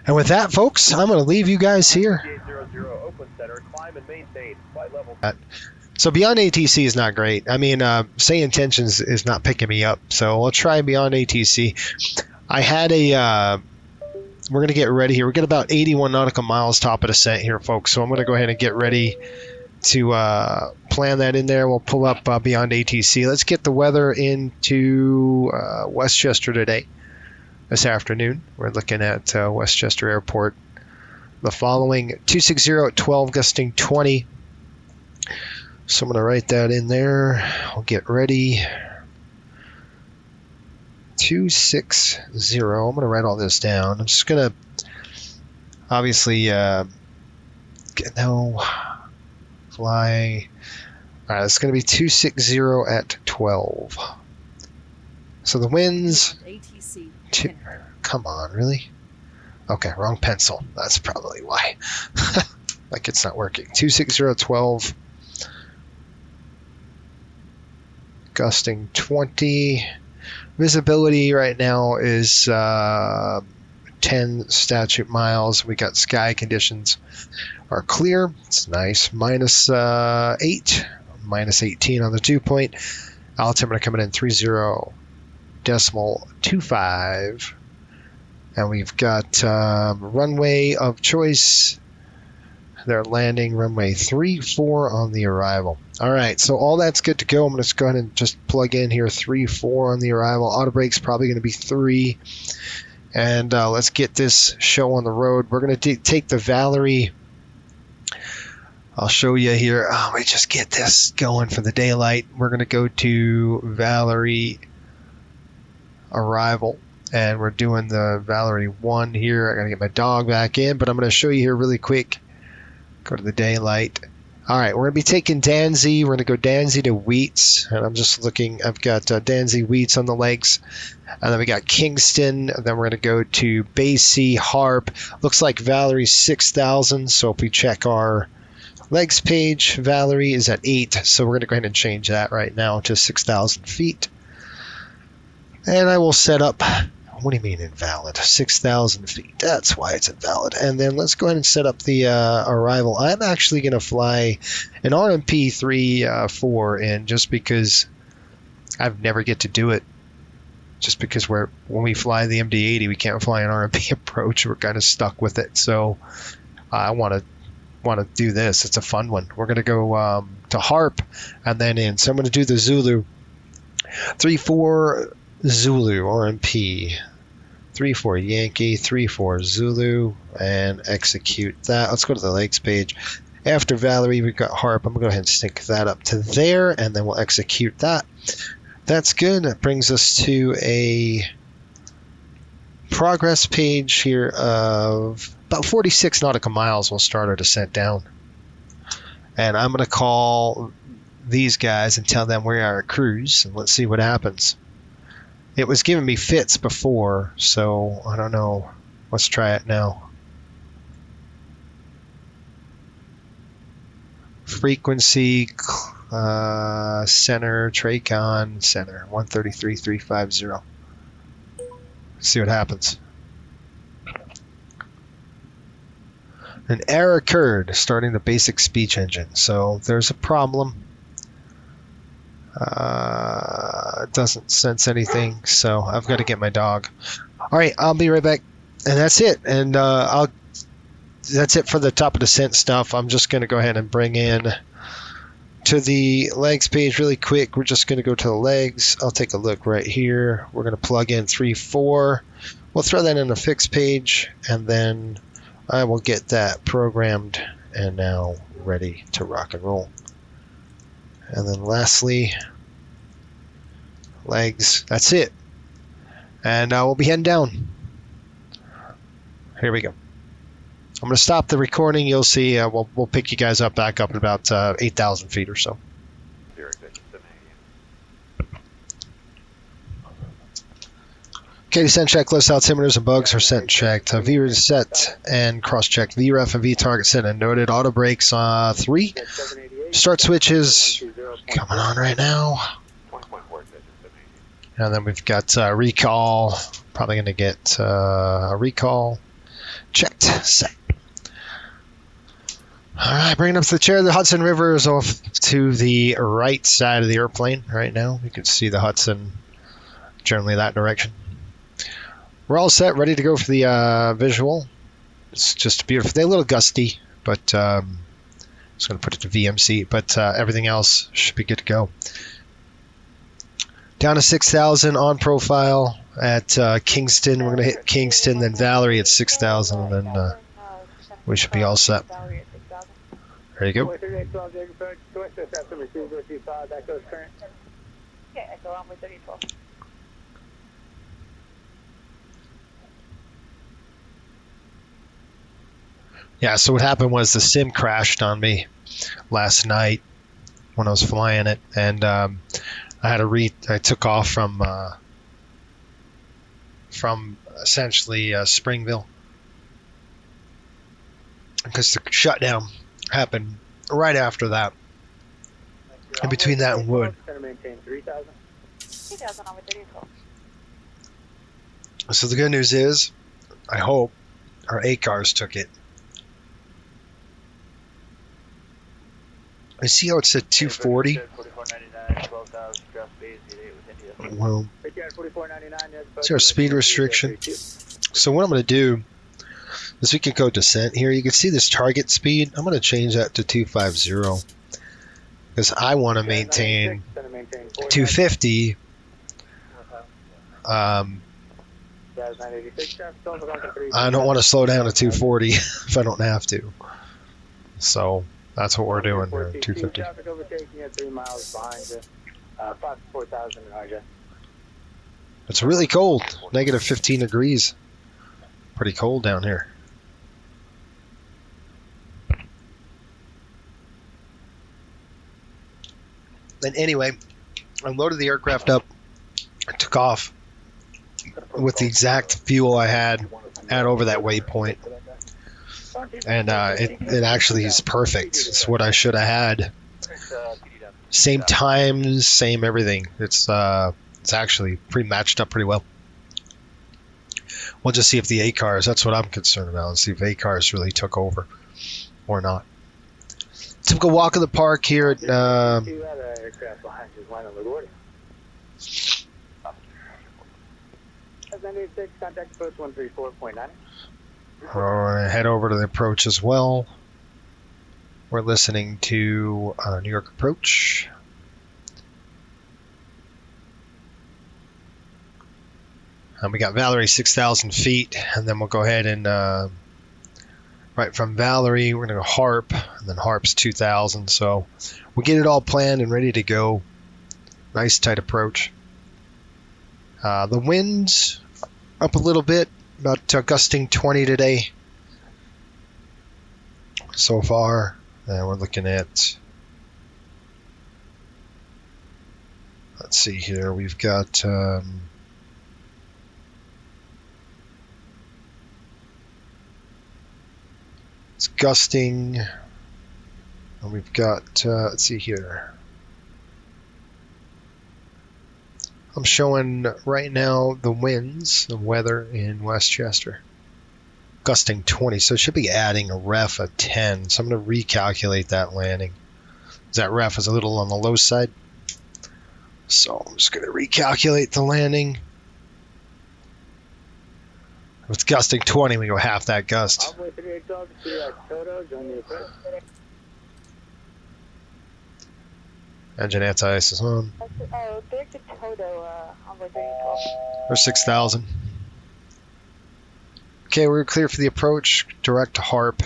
And with that, folks, I'm going to leave you guys here. 800 Oakland Center, climb and maintain flight level. So Beyond ATC is not great. I mean, Say Intentions is not picking me up. So I'll try Beyond ATC. I had a... we're going to get ready here. We're getting about 81 nautical miles top of descent here, folks. So I'm going to go ahead and get ready to plan that in there. We'll pull up Beyond ATC. Let's get the weather into Westchester today. This afternoon, we're looking at Westchester Airport. The following 260 at 12, gusting 20. So I'm going to write that in there. I'll get ready. 260. I'm going to write all this down. I'm just going to obviously fly. All right, it's going to be 260 at 12. So the winds. Come on, really? Okay, wrong pencil. That's probably why. Like it's not working. 260 at 12. Gusting 20. Visibility right now is 10 statute miles. We got sky conditions are clear. It's nice. Minus 8. Minus 18 on the 2 point. Altimeter coming in 30.25. And we've got runway of choice. They're landing runway 34 on the arrival. All right, so all that's good to go. I'm going to go ahead and just plug in here 34 on the arrival. Auto brake's probably going to be 3. And let's get this show on the road. We're going to take the Valerie. I'll show you here. Let me just get this going for the daylight. We're going to go to Valerie arrival. And we're doing the Valerie 1 here. I got to get my dog back in, but I'm going to show you here really quick. Go to the daylight. All right, we're going to be taking Danzy. We're going to go Danzy to Wheats. And I'm just looking. I've got Danzy, Wheats on the legs. And then we got Kingston. And then we're going to go to Basie, Harp. Looks like Valerie's 6,000. So if we check our legs page, Valerie is at 8. So we're going to go ahead and change that right now to 6,000 feet. And I will set up... What do you mean invalid? 6,000 feet. That's why it's invalid. And then let's go ahead and set up the arrival. I'm actually going to fly an RMP 3-4 in just because I've never get to do it. Just because when we fly the MD-80, we can't fly an RMP approach. We're kind of stuck with it. So I want to do this. It's a fun one. We're going to go to Harp and then in. So I'm going to do the Zulu 3-4 Zulu RMP. 3-4 Yankee, 3-4 Zulu, and execute that. Let's go to the legs page. After Valerie, we've got Harp. I'm going to go ahead and stick that up to there, and then we'll execute that. That's good. That brings us to a progress page here of about 46 nautical miles. We'll start our descent down. And I'm going to call these guys and tell them we are at cruise, and let's see what happens. It was giving me fits before, so I don't know. Let's try it now. Frequency, center, Tracon, center, 133.350. See what happens. An error occurred starting the basic speech engine, so there's a problem. It doesn't sense anything, so I've got to get my dog. All right, I'll be right back, and that's it. And that's it for the top of descent stuff. I'm just going to go ahead and bring in to the legs page really quick. We're just going to go to the legs. I'll take a look right here. We're going to plug in 3.4. We'll throw that in a fixed page, and then I will get that programmed and now ready to rock and roll. And then lastly, legs. That's it. And we'll be heading down. Here we go. I'm going to stop the recording. You'll see we'll pick you guys up back up at about 8,000 feet or so. Okay, descent checklist, altimeters and bugs are set and checked. VREF is set and cross-checked. VREF and V-target set and noted. Auto brakes 3. Start switches coming on right now. And then we've got recall. Probably going to get a recall. Checked. Set. All right, bringing up to the chair. The Hudson River is off to the right side of the airplane right now. You can see the Hudson generally that direction. We're all set, ready to go for the visual. It's just beautiful. They're a little gusty, but I'm just going to put it to VMC, but everything else should be good to go. Down to 6,000 on profile at Kingston. We're going to hit Kingston, then Valerie at 6,000, and then we should be all set. There you go. Okay, echo runway 3012. Yeah, so what happened was the sim crashed on me last night when I was flying it, and I had I took off from essentially Springville because the shutdown happened right after that. In between that and Wood. 3,000 runway 3012. So the good news is, I hope our ACARs took it. I see how it said 240. Well, it's our speed restriction. So what I'm going to do is we can go descent here. You can see this target speed. I'm going to change that to 250 because I want to maintain 250. I don't want to slow down to 240 if I don't have to. So that's what we're doing here, 250. Traffic overtaking at 3 miles behind you. 4,000 in RJ. It's really cold, negative 15 degrees. Pretty cold down here. And anyway, I loaded the aircraft up. I took off with the exact fuel I had at over that waypoint. And it actually is perfect. It's what I should have had. Same times, same everything. It's actually pretty matched up pretty well. We'll just see if the ACARs, that's what I'm concerned about, see if ACARs really took over or not. Typical walk of the park here at Contact post 134.9. we're going to head over to the approach as well. We're listening to New York approach. And we got Valerie 6,000 feet, and then we'll go ahead and right from Valerie we're going to go Harp, and then Harp's 2,000. So we'll get it all planned and ready to go. Nice tight approach. The winds up a little bit, about gusting 20 today so far. And we're looking at, let's see here, we've got it's gusting, and we've got let's see here, I'm showing right now the winds, the weather in Westchester. Gusting 20, so it should be adding a ref of 10. So I'm going to recalculate that landing. That ref is a little on the low side. So I'm just going to recalculate the landing. With gusting 20, we go half that gust. Engine anti-ice is on. Oh, direct to Toto, Envoy 3012. Or 6,000. Okay, we're clear for the approach, direct to HARP.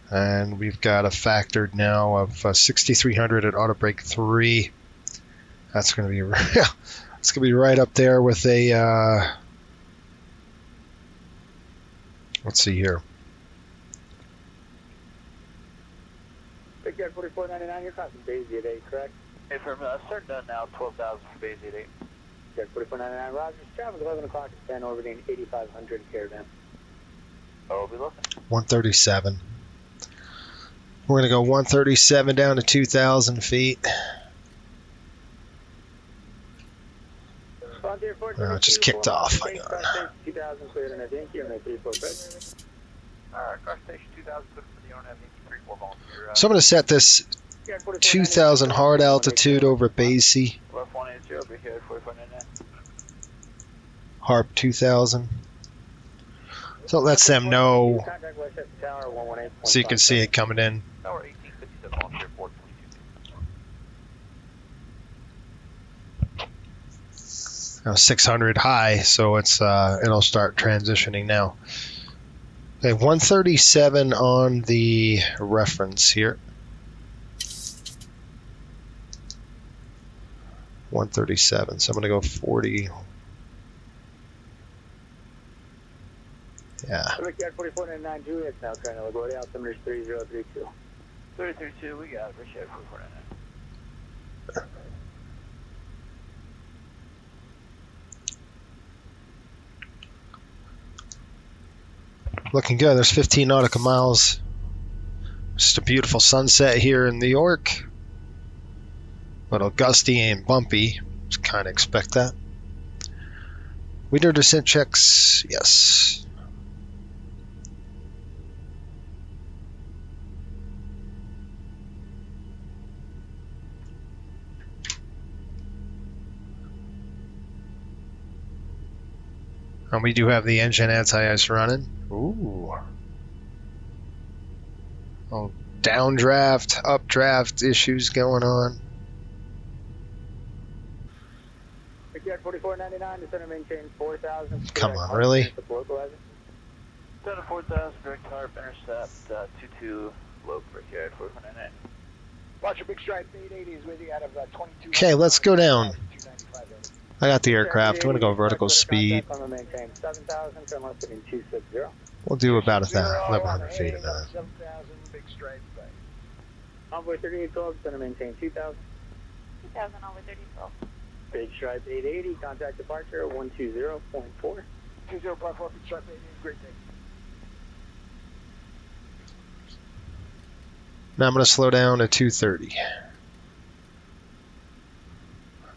And we've got a factored now of 6,300 at auto brake 3. That's going to be it's going to be right up there with a let's see here. Big Cat 4499, you're crossing Daisy at 8, correct? Hey, from start done now, 12,000 for base 88. Cat 4499, Rogers, traffic 11 o'clock at 10, orbiting 8,500 caravan. Oh, we'll be looking. 137. We're going to go 137 down to 2,000 feet. It just kicked off. Hang on. 2,000 cleared on a Yankee on a 3-4 Car station 2,000, clear for the owner, 3-4 volunteer. So I'm going to set this 2,000 hard altitude over Basie. Left 180, over here, 4499. HARP 2,000. So it lets them know, Contact Westchester Tower 118. so you can see it coming in. Tower 1857, volunteer 422. 600 high, so it's it'll start transitioning now. Okay, 137 on the reference here. 137. So I'm gonna go 40. Yeah. Cat 4499, Juliet's now trying to LaGuardia, altimeter 3032. 3032, we got it, appreciate it, 4499. Looking good. There's 15 nautical miles. Just a beautiful sunset here in New York. Little gusty and bumpy. Just kind of expect that. Winter descent checks. Yes. And we do have the engine anti-ice running. Ooh. Oh, downdraft, updraft issues going on. Cat 4499, descend and maintain 4,000. Come on, really? Localizer. Down to 4,000, direct HARP, intercept, 22, low, Brickyard, 4499. Roger, big stripe 880 is with you out of 22. Okay, let's go down. I got the aircraft. We're going to go vertical speed. 7,000, turn left in 260. We'll do about 1,100 feet a minute. 7,000, big stripe. Envoy 3812, descend and maintain 2,000. 2,000 over 3012. Big stripe 880, contact departure 120.4. 20.4, big stripe 880, great day. Now I'm going to slow down to 230.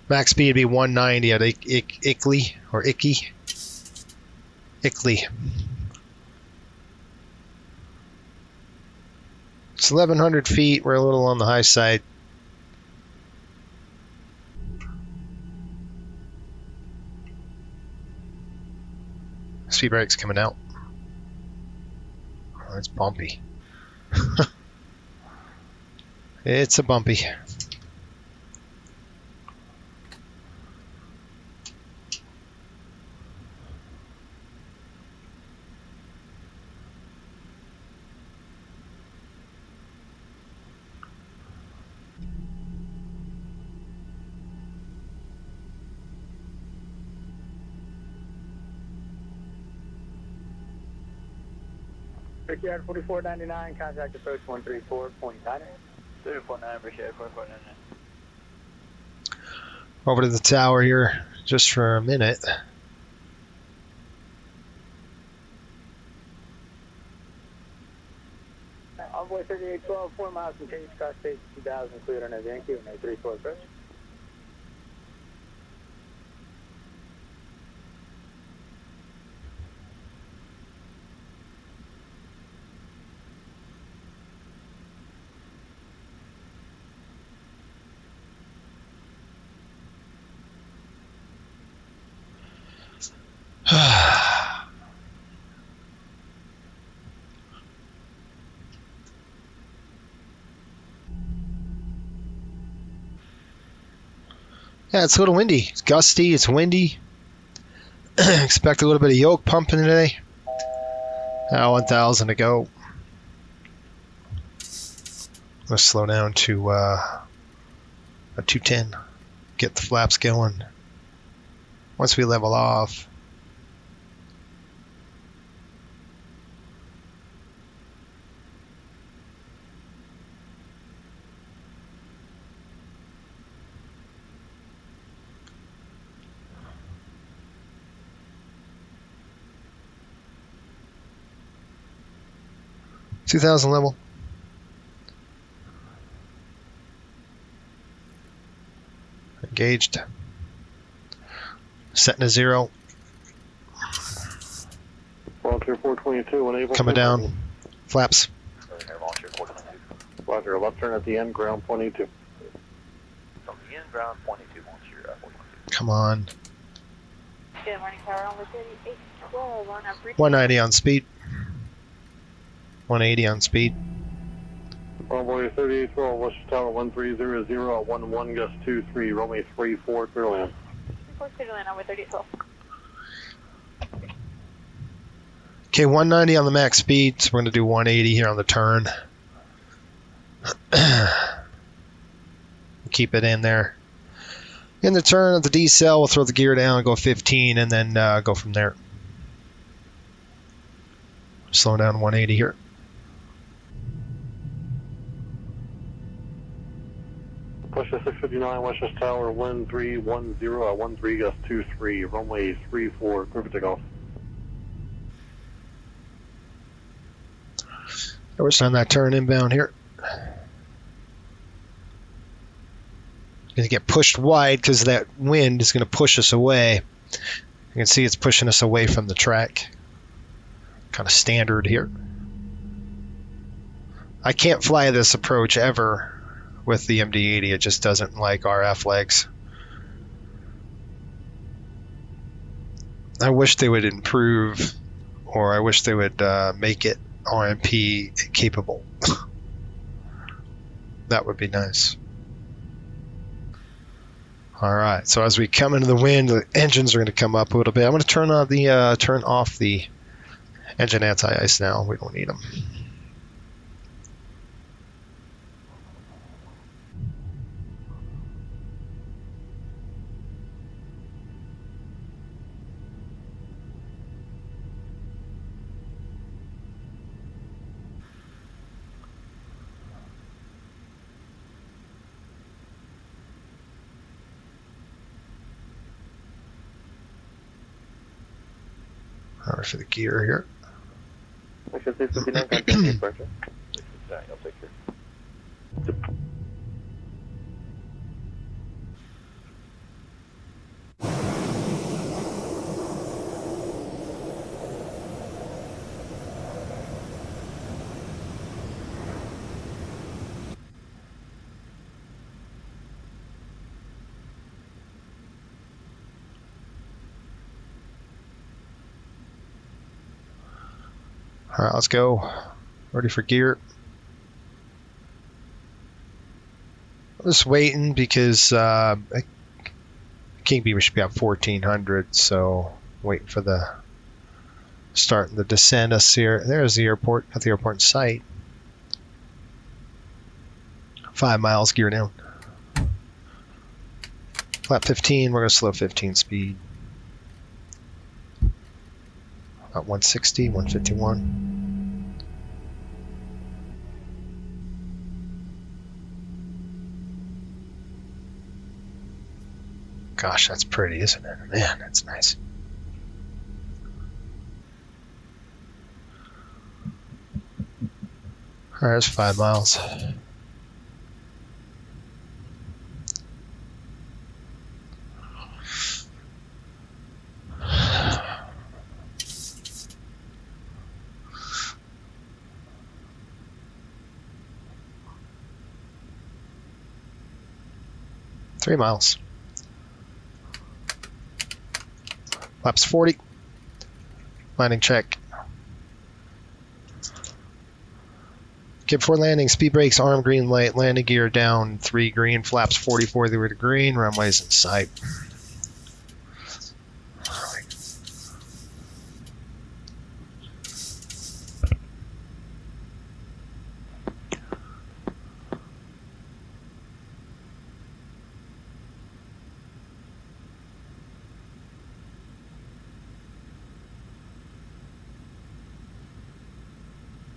Max speed would be 190 at Ickley or Icky. Ickley. It's 1,100 feet. We're a little on the high side. Speed brake's coming out. Oh, it's bumpy. It's a bumpy. Brickyard 4499, contact approach 134.9. 349, Brickyard, 4499. Over to the tower here just for a minute. Envoy 3812, 4 miles from Case, cross stage 2000, cleared on a Yankee and a 34 approach. Yeah, it's a little windy. It's gusty. It's windy. Expect a little bit of yoke pumping today. 1,000 to go. Let's slow down to a 210. Get the flaps going. Once we level off. $2,000 level. Engaged. Setting a 0. Volunteer 422, enable. Coming down. Flaps. Volunteer 422. Roger, left turn at the end, ground 22. From the end, ground 22, Volunteer 422. Come on. Good morning, tower. Only 3812 on a brief. 190 on speed. 180 on speed. Envoy 3812, Westchester Tower 1300 at 11 gust 23, runway 34, clearland. 4 clearland over 3812. Okay, 190 on the max speed, so we're going to do 180 here on the turn. Keep it in there. In the turn of the decel, we'll throw the gear down, go 15, and then go from there. Slow down 180 here. Westchester 659, Westchester Tower 1310 at 13 gust 23, runway 34, clear for takeoff. We're starting that turn inbound here. Going to get pushed wide because that wind is going to push us away. You can see it's pushing us away from the track. Kind of standard here. I can't fly this approach ever with the MD-80. It just doesn't like RF legs. I wish they would improve, or I wish they would make it RMP capable. That would be nice. All right, so as we come into the wind, the engines are going to come up a little bit. I'm going to turn off the engine anti-ice now. We don't need them. All right, for the gear here. Westchester 659, contact departure. 659, I'll take care. All right, let's go. Ready for gear. I'm just waiting because King Beaver should be at 1400, so waiting for the starting to descend us here. There's the airport, at the airport in sight. 5 miles, gear down. Flap 15, we're going to slow 15 speed. About 160, 151. Gosh, that's pretty, isn't it? Man, that's nice. All right, there's 5 miles. Three miles. Laps 40. Landing check. Okay, before landing, speed brakes, arm green light, landing gear down, 3 green, flaps 44 to green, runways in sight.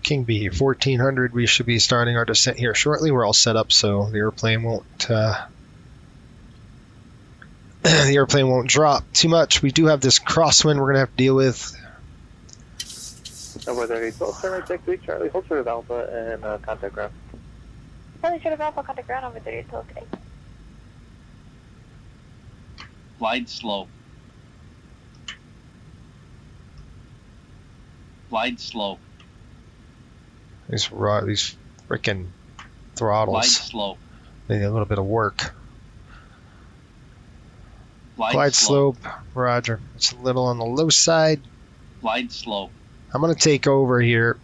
King B, 1400. We should be starting our descent here shortly. We're all set up so the airplane won't the airplane won't drop too much. We do have this crosswind we're gonna have to deal with. Number 30, 12, turn right, take 3, Charlie, hold short of Alpha, and contact ground. Charlie should have Alpha contact ground over 30 till today. Glide slow. Glide slow. These freaking Glide throttles slow. need a little bit of work. Glide slope, roger. It's a little on the low side. Glide slow. I'm going to take over here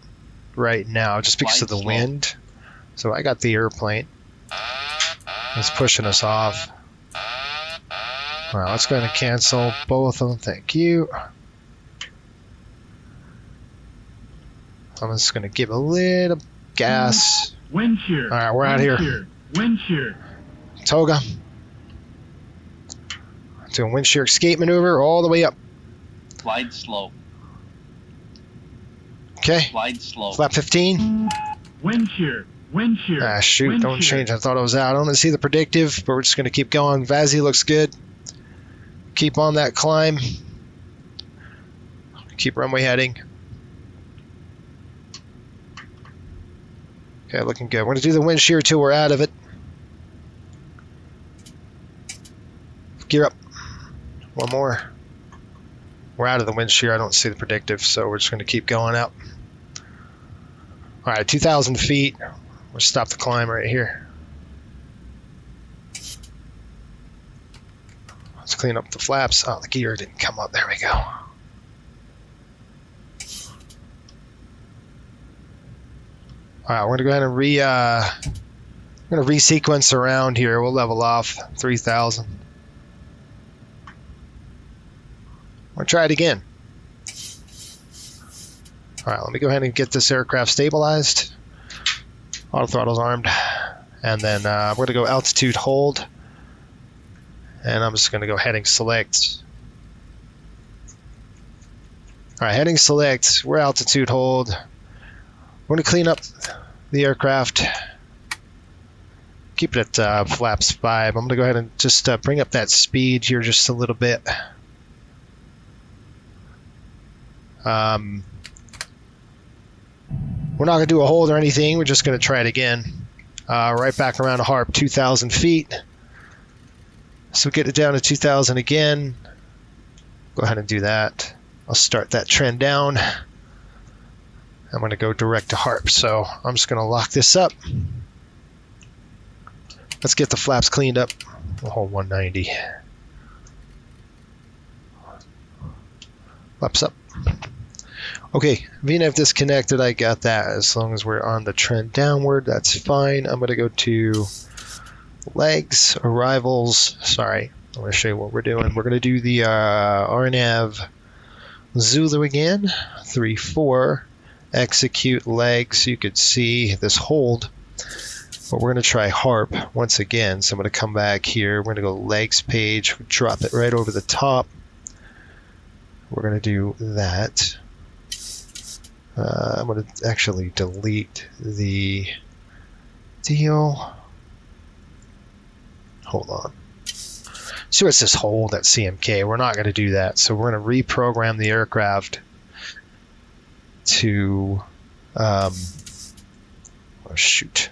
right now just because Glide of the slow. wind. So I got the airplane. It's pushing us off. Well, let's go ahead and cancel both of them. Thank you. I'm just going to give a little gas. Windshear. All right, we're out here. Windshear. Toga. Doing wind shear escape maneuver all the way up. Glide slow. Okay. Glide slow. Flap 15. Windshear. Windshear. Ah, shoot. Don't change. I thought it was out. I don't see the predictive, but we're just going to keep going. Vazzy looks good. Keep on that climb. Keep runway heading. Okay, looking good. We're going to do the wind shear till we're out of it. Gear up. One more. We're out of the wind shear. I don't see the predictive, so we're just going to keep going up. All right, 2,000 feet. We'll stop the climb right here. Let's clean up the flaps. Oh, the gear didn't come up. There we go. All right, we're gonna go ahead and resequence around here. We'll level off 3,000. We'll try it again. All right, let me go ahead and get this aircraft stabilized. Auto throttle's armed, and then we're gonna go altitude hold, and I'm just gonna go heading select. All right, heading select. We're altitude hold. We're going to clean up the aircraft. Keep it at flaps 5. I'm going to go ahead and just bring up that speed here just a little bit. We're not going to do a hold or anything. We're just going to try it again. Right back around to HARP, 2,000 feet. So get it down to 2,000 again. Go ahead and do that. I'll start that trend down. I'm going to go direct to HARP, so I'm just going to lock this up. Let's get the flaps cleaned up. We'll hold 190. Flaps up. Okay, VNAV disconnected, I got that. As long as we're on the trend downward, that's fine. I'm going to go to legs, arrivals. Sorry, I'm going to show you what we're doing. We're going to do the RNAV Zulu again, 3-4. Execute legs. You could see this hold, but we're going to try HARP once again. So I'm going to come back here. We're going to go legs page, drop it right over the top. We're going to do that. I'm going to actually delete the deal. Hold on. So it's this hold at CMK. We're not going to do that. So we're going to reprogram the aircraft to oh shoot,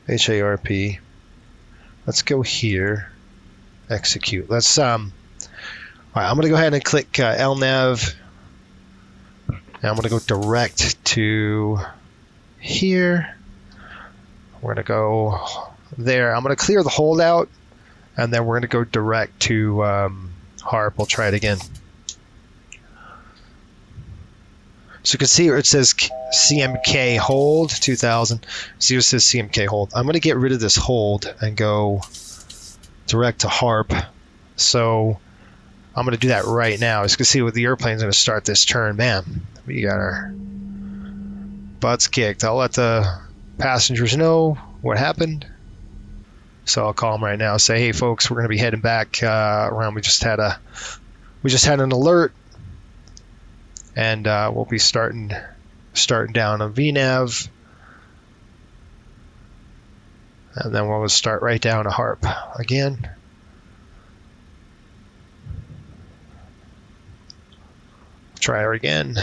HARP. Let's go here, execute. Let's all right, I'm gonna go ahead and click LNAV, and I'm gonna go direct to here. We're gonna go there. I'm gonna clear the holdout, and then we're gonna go direct to HARP. We'll try it again. So you can see where it says CMK hold 2000. See what it says CMK hold. I'm going to get rid of this hold and go direct to HARP. So I'm going to do that right now. As you can see, with the airplane's going to start this turn. Man, we got our butts kicked. I'll let the passengers know what happened. So I'll call them right now. Say, hey folks, we're going to be heading back around. We just had an alert, and we'll be starting down on VNAV, and then we'll start right down to HARP again. Try her again.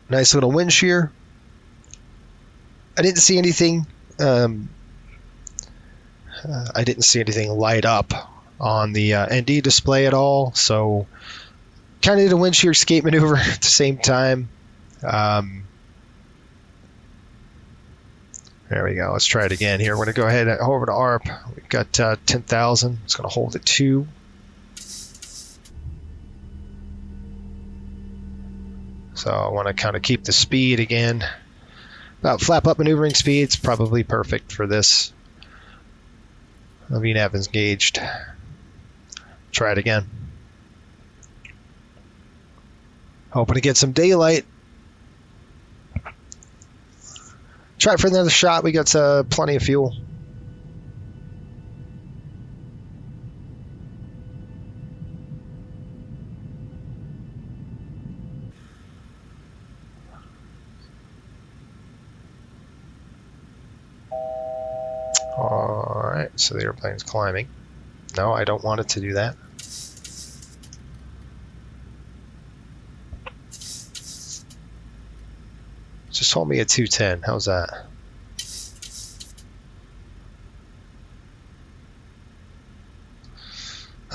Nice little wind shear. I didn't see anything. I didn't see anything light up on the ND display at all. So kind of did a wind shear escape maneuver at the same time. There we go. Let's try it again here. We're going to go ahead and over to ARP. We've got 10,000. It's going to hold at 2. So I want to kind of keep the speed again. About flap up maneuvering speed. It's probably perfect for this. VNAV is engaged. Try it again. Hoping to get some daylight. Try it for another shot. We got plenty of fuel. Alright, so the airplane's climbing. No, I don't want it to do that. Just hold me at 210. How's that?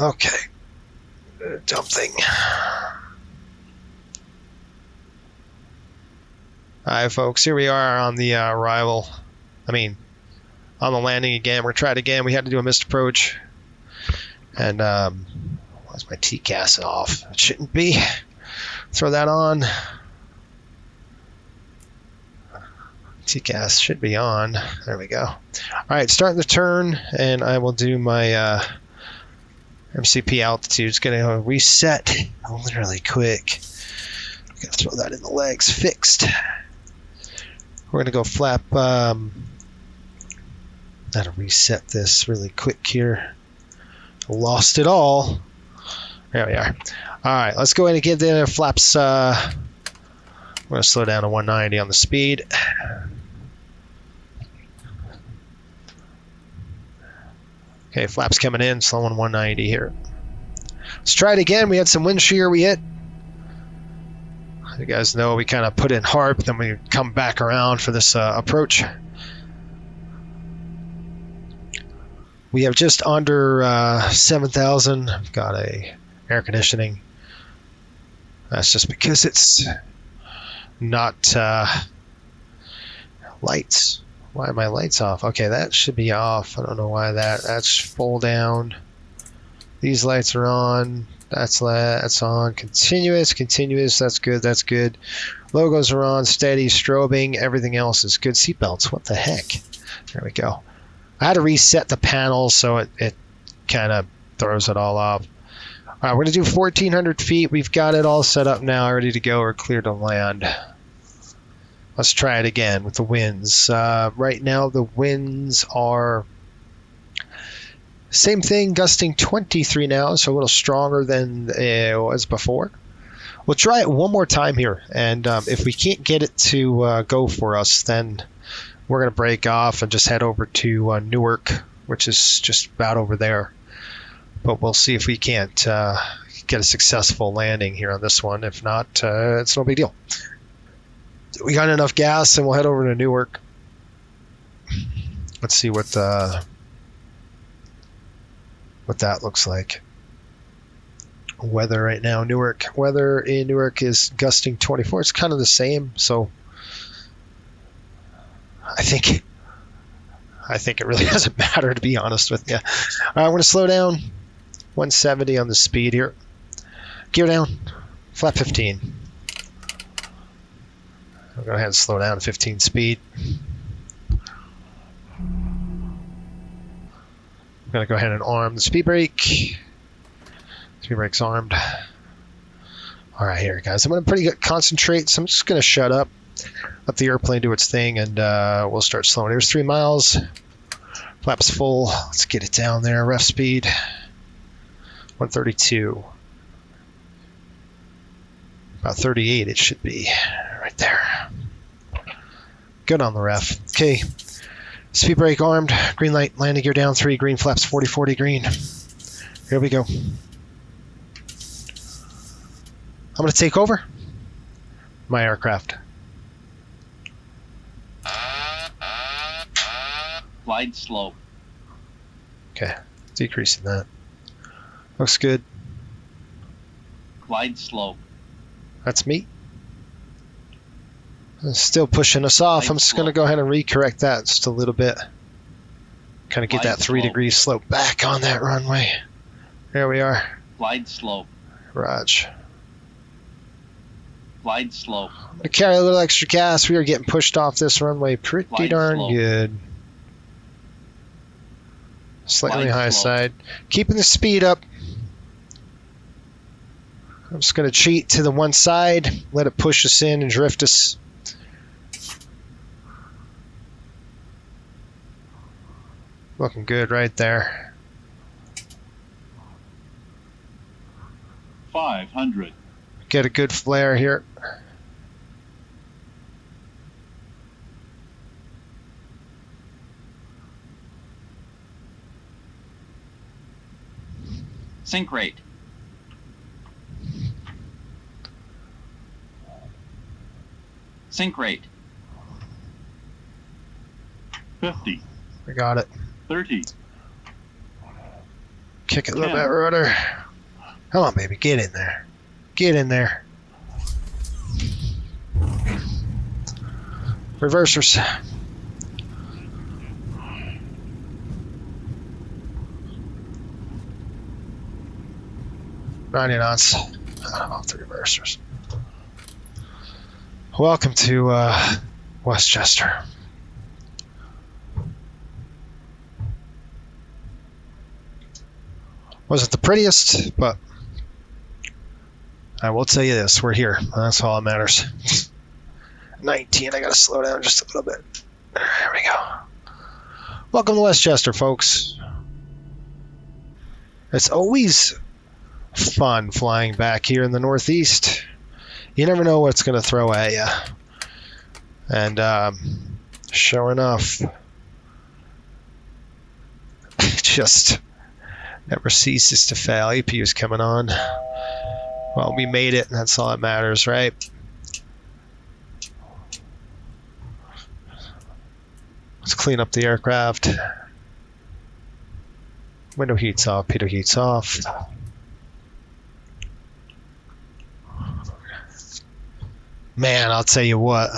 Okay. Dumb thing. Alright, folks, here we are on the arrival. On the landing again. We're going to try it again. We had to do a missed approach. And, why's my TCAS off? It shouldn't be. Throw that on. TCAS should be on. There we go. All right, starting the turn, and I will do my MCP altitude. It's going to reset literally quick. I'm going to throw that in the legs. Fixed. We're going to go flap. That'll reset this really quick here. Lost it all. There we are. All right, let's go ahead and get the flaps. We're going to slow down to 190 on the speed. Okay, flaps coming in, slowing 190 here. Let's try it again. We had some wind shear we hit. You guys know we kind of put in HARP, then we come back around for this approach. We have just under 7,000. I've got a air conditioning. That's just because it's not lights. Why are my lights off? Okay, that should be off. I don't know why that's full down. These lights are on. That's on. Continuous. That's good. That's good. Logos are on. Steady. Strobing. Everything else is good. Seatbelts. What the heck? There we go. I had to reset the panel, so it kind of throws it all off. All right, we're going to do 1,400 feet. We've got it all set up now, ready to go. We're clear to land. Let's try it again with the winds. Right now, the winds are same thing, gusting 23 now, so a little stronger than it was before. We'll try it one more time here, and if we can't get it to go for us, then we're going to break off and just head over to Newark, which is just about over there. But we'll see if we can't get a successful landing here on this one. If not, it's no big deal. We got enough gas, and we'll head over to Newark. Let's see what that looks like. Weather right now, Newark. Weather in Newark is gusting 24. It's kind of the same, so I think it really doesn't matter, to be honest with you. All right, we're going to slow down 170 on the speed here. Gear down. Flap 15. I'll go ahead and slow down to 15 speed. I'm going to go ahead and arm the speed brake. Speed brake's armed. All right, here, guys. I'm going to pretty good concentrate, so I'm just going to shut up. Let the airplane do its thing, and we'll start slowing. Here's 3 miles. Flaps full. Let's get it down there. Ref speed 132. About 38 it should be. Right there. Good on the ref. Okay. Speed brake armed. Green light. Landing gear down 3. Green flaps 40-40 green. Here we go. I'm going to take over my aircraft. Glide slope. Okay, decreasing that. Looks good. Glide slope. That's me. It's still pushing us off. I'm just going to go ahead and recorrect that just a little bit. Kind of get that 3-degree slope back on that runway. There we are. Glide slope. Raj. Glide slope. I'm going to carry a little extra gas. We are getting pushed off this runway pretty Glide darn slope. good. Slightly Glide high slope. side. Keeping the speed up. I'm just going to cheat to the one side. Let it push us in and drift us. Looking good right there. 500. Get a good flare here. Sink rate. Sink rate. 50. We got it. 30. Kick it a little 10. bit, rudder. Come on, baby. Get in there. Get in there. Reversers. Ninety knots. Off the reversers. Welcome to Westchester. Wasn't the prettiest, but I will tell you this: we're here. That's all that matters. 19. I gotta slow down just a little bit. There we go. Welcome to Westchester, folks. It's always fun flying back here in the Northeast. You never know what's going to throw at you. And sure enough, it just never ceases to fail. APU's coming on. Well, we made it, and that's all that matters, right? Let's clean up the aircraft. Window heats off, pitot heats off. Man, I'll tell you what.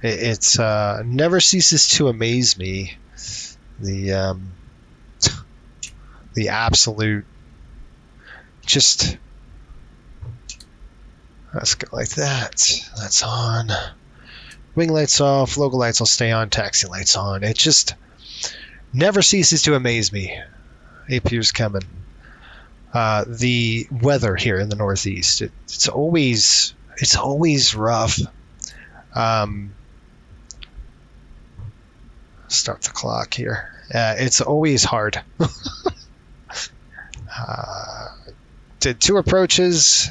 It's never ceases to amaze me. The absolute, just, let's go like that. That's on. Wing lights off, logo lights will stay on, taxi lights on. It just never ceases to amaze me. APU's coming. The weather here in the Northeast, it's always rough. Start the clock here. It's always hard. Did 2 approaches.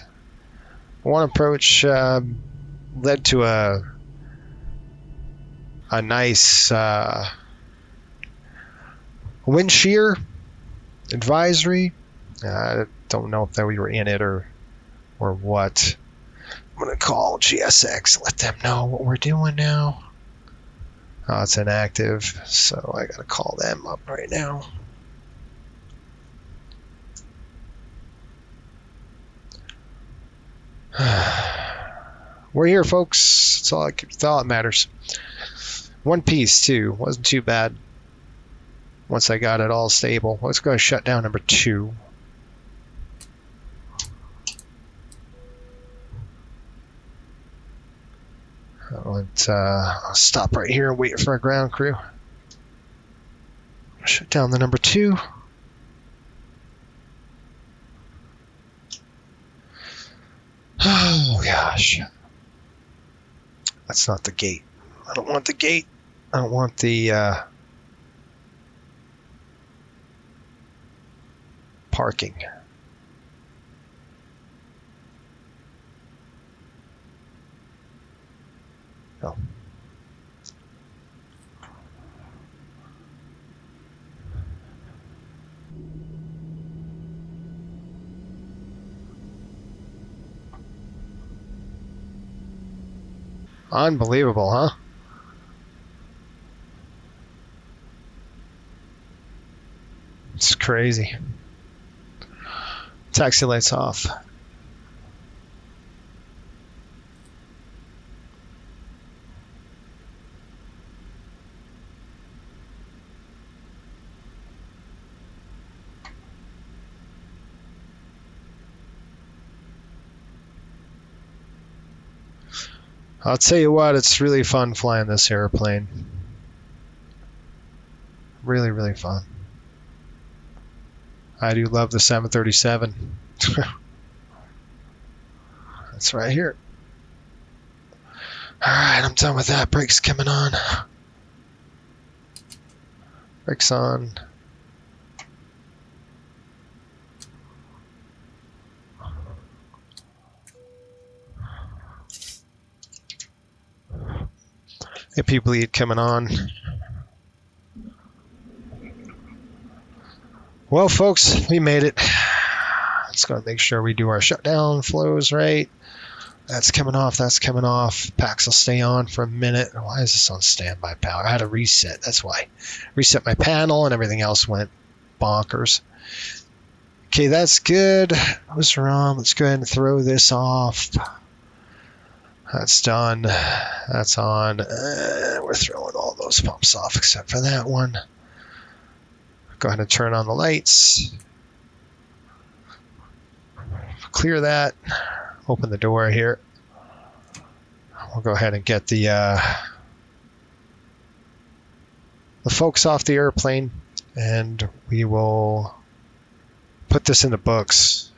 One approach led to a nice Windshear advisory. I don't know if that we were in it or what. I'm gonna call GSX, let them know what we're doing now. Oh, it's inactive, so I gotta call them up right now. We're here, folks. That's all that matters. One piece too, wasn't too bad. Once I got it all stable, let's go shut down number 2. But I'll stop right here and wait for our ground crew. Shut down the number 2. Oh gosh. That's not the gate. I don't want the gate. I don't want the parking. Oh. Unbelievable, huh? It's crazy. Taxi lights off. I'll tell you what, it's really fun flying this airplane. Really, really fun. I do love the 737. That's right here. Alright, I'm done with that. Brakes coming on. Brakes on. AP bleed coming on. Well, folks, we made it. Let's go make sure we do our shutdown flows right. That's coming off. That's coming off. Packs will stay on for a minute. Why is this on standby power? I had to reset. That's why. Reset my panel and everything else went bonkers. Okay, that's good. What's wrong? Let's go ahead and throw this off. That's done. That's on. We're throwing all those pumps off except for that one. Go ahead and turn on the lights. Clear that. Open the door here. We'll go ahead and get the folks off the airplane, and we will put this in the books.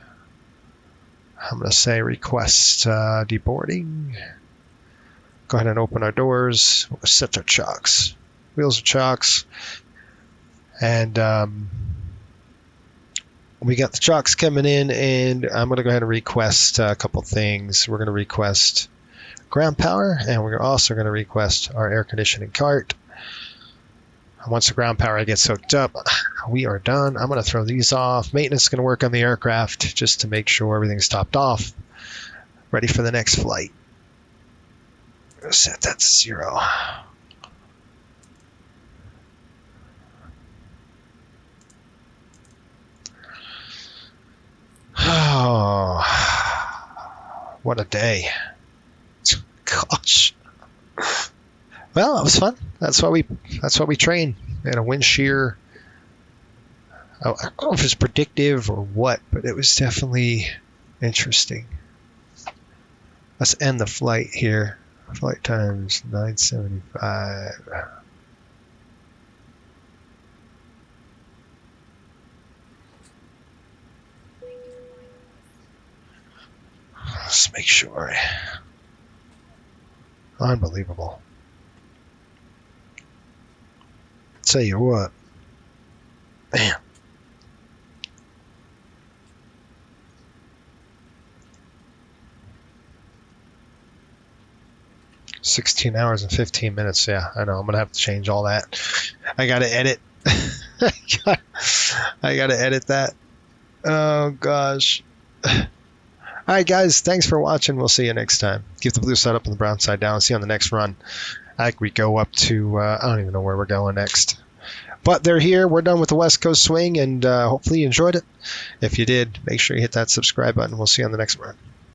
I'm going to say request deboarding. Go ahead and open our doors. We'll set our chocks. Wheels are chocks. And we got the chocks coming in, and I'm going to go ahead and request a couple things. We're going to request ground power, and we're also going to request our air conditioning cart. Once the ground power gets hooked up, we are done. I'm going to throw these off. Maintenance is going to work on the aircraft just to make sure everything's topped off. Ready for the next flight. Set that to 0. Oh, what a day. Gosh. Well, it was fun. That's why we train. We had a Windshear. I don't know if it's predictive or what, but it was definitely interesting. Let's end the flight here. Flight time's 9:75. Let's make sure. Unbelievable. Tell you what. Man. $16 hours and 15 minutes. Yeah, I know. I'm going to have to change all that. I got to edit. I got to edit that. Oh, gosh. All right, guys. Thanks for watching. We'll see you next time. Keep the blue side up and the brown side down. See you on the next run. I think we go up to, I don't even know where we're going next. But they're here. We're done with the West Coast swing, and hopefully you enjoyed it. If you did, make sure you hit that subscribe button. We'll see you on the next run.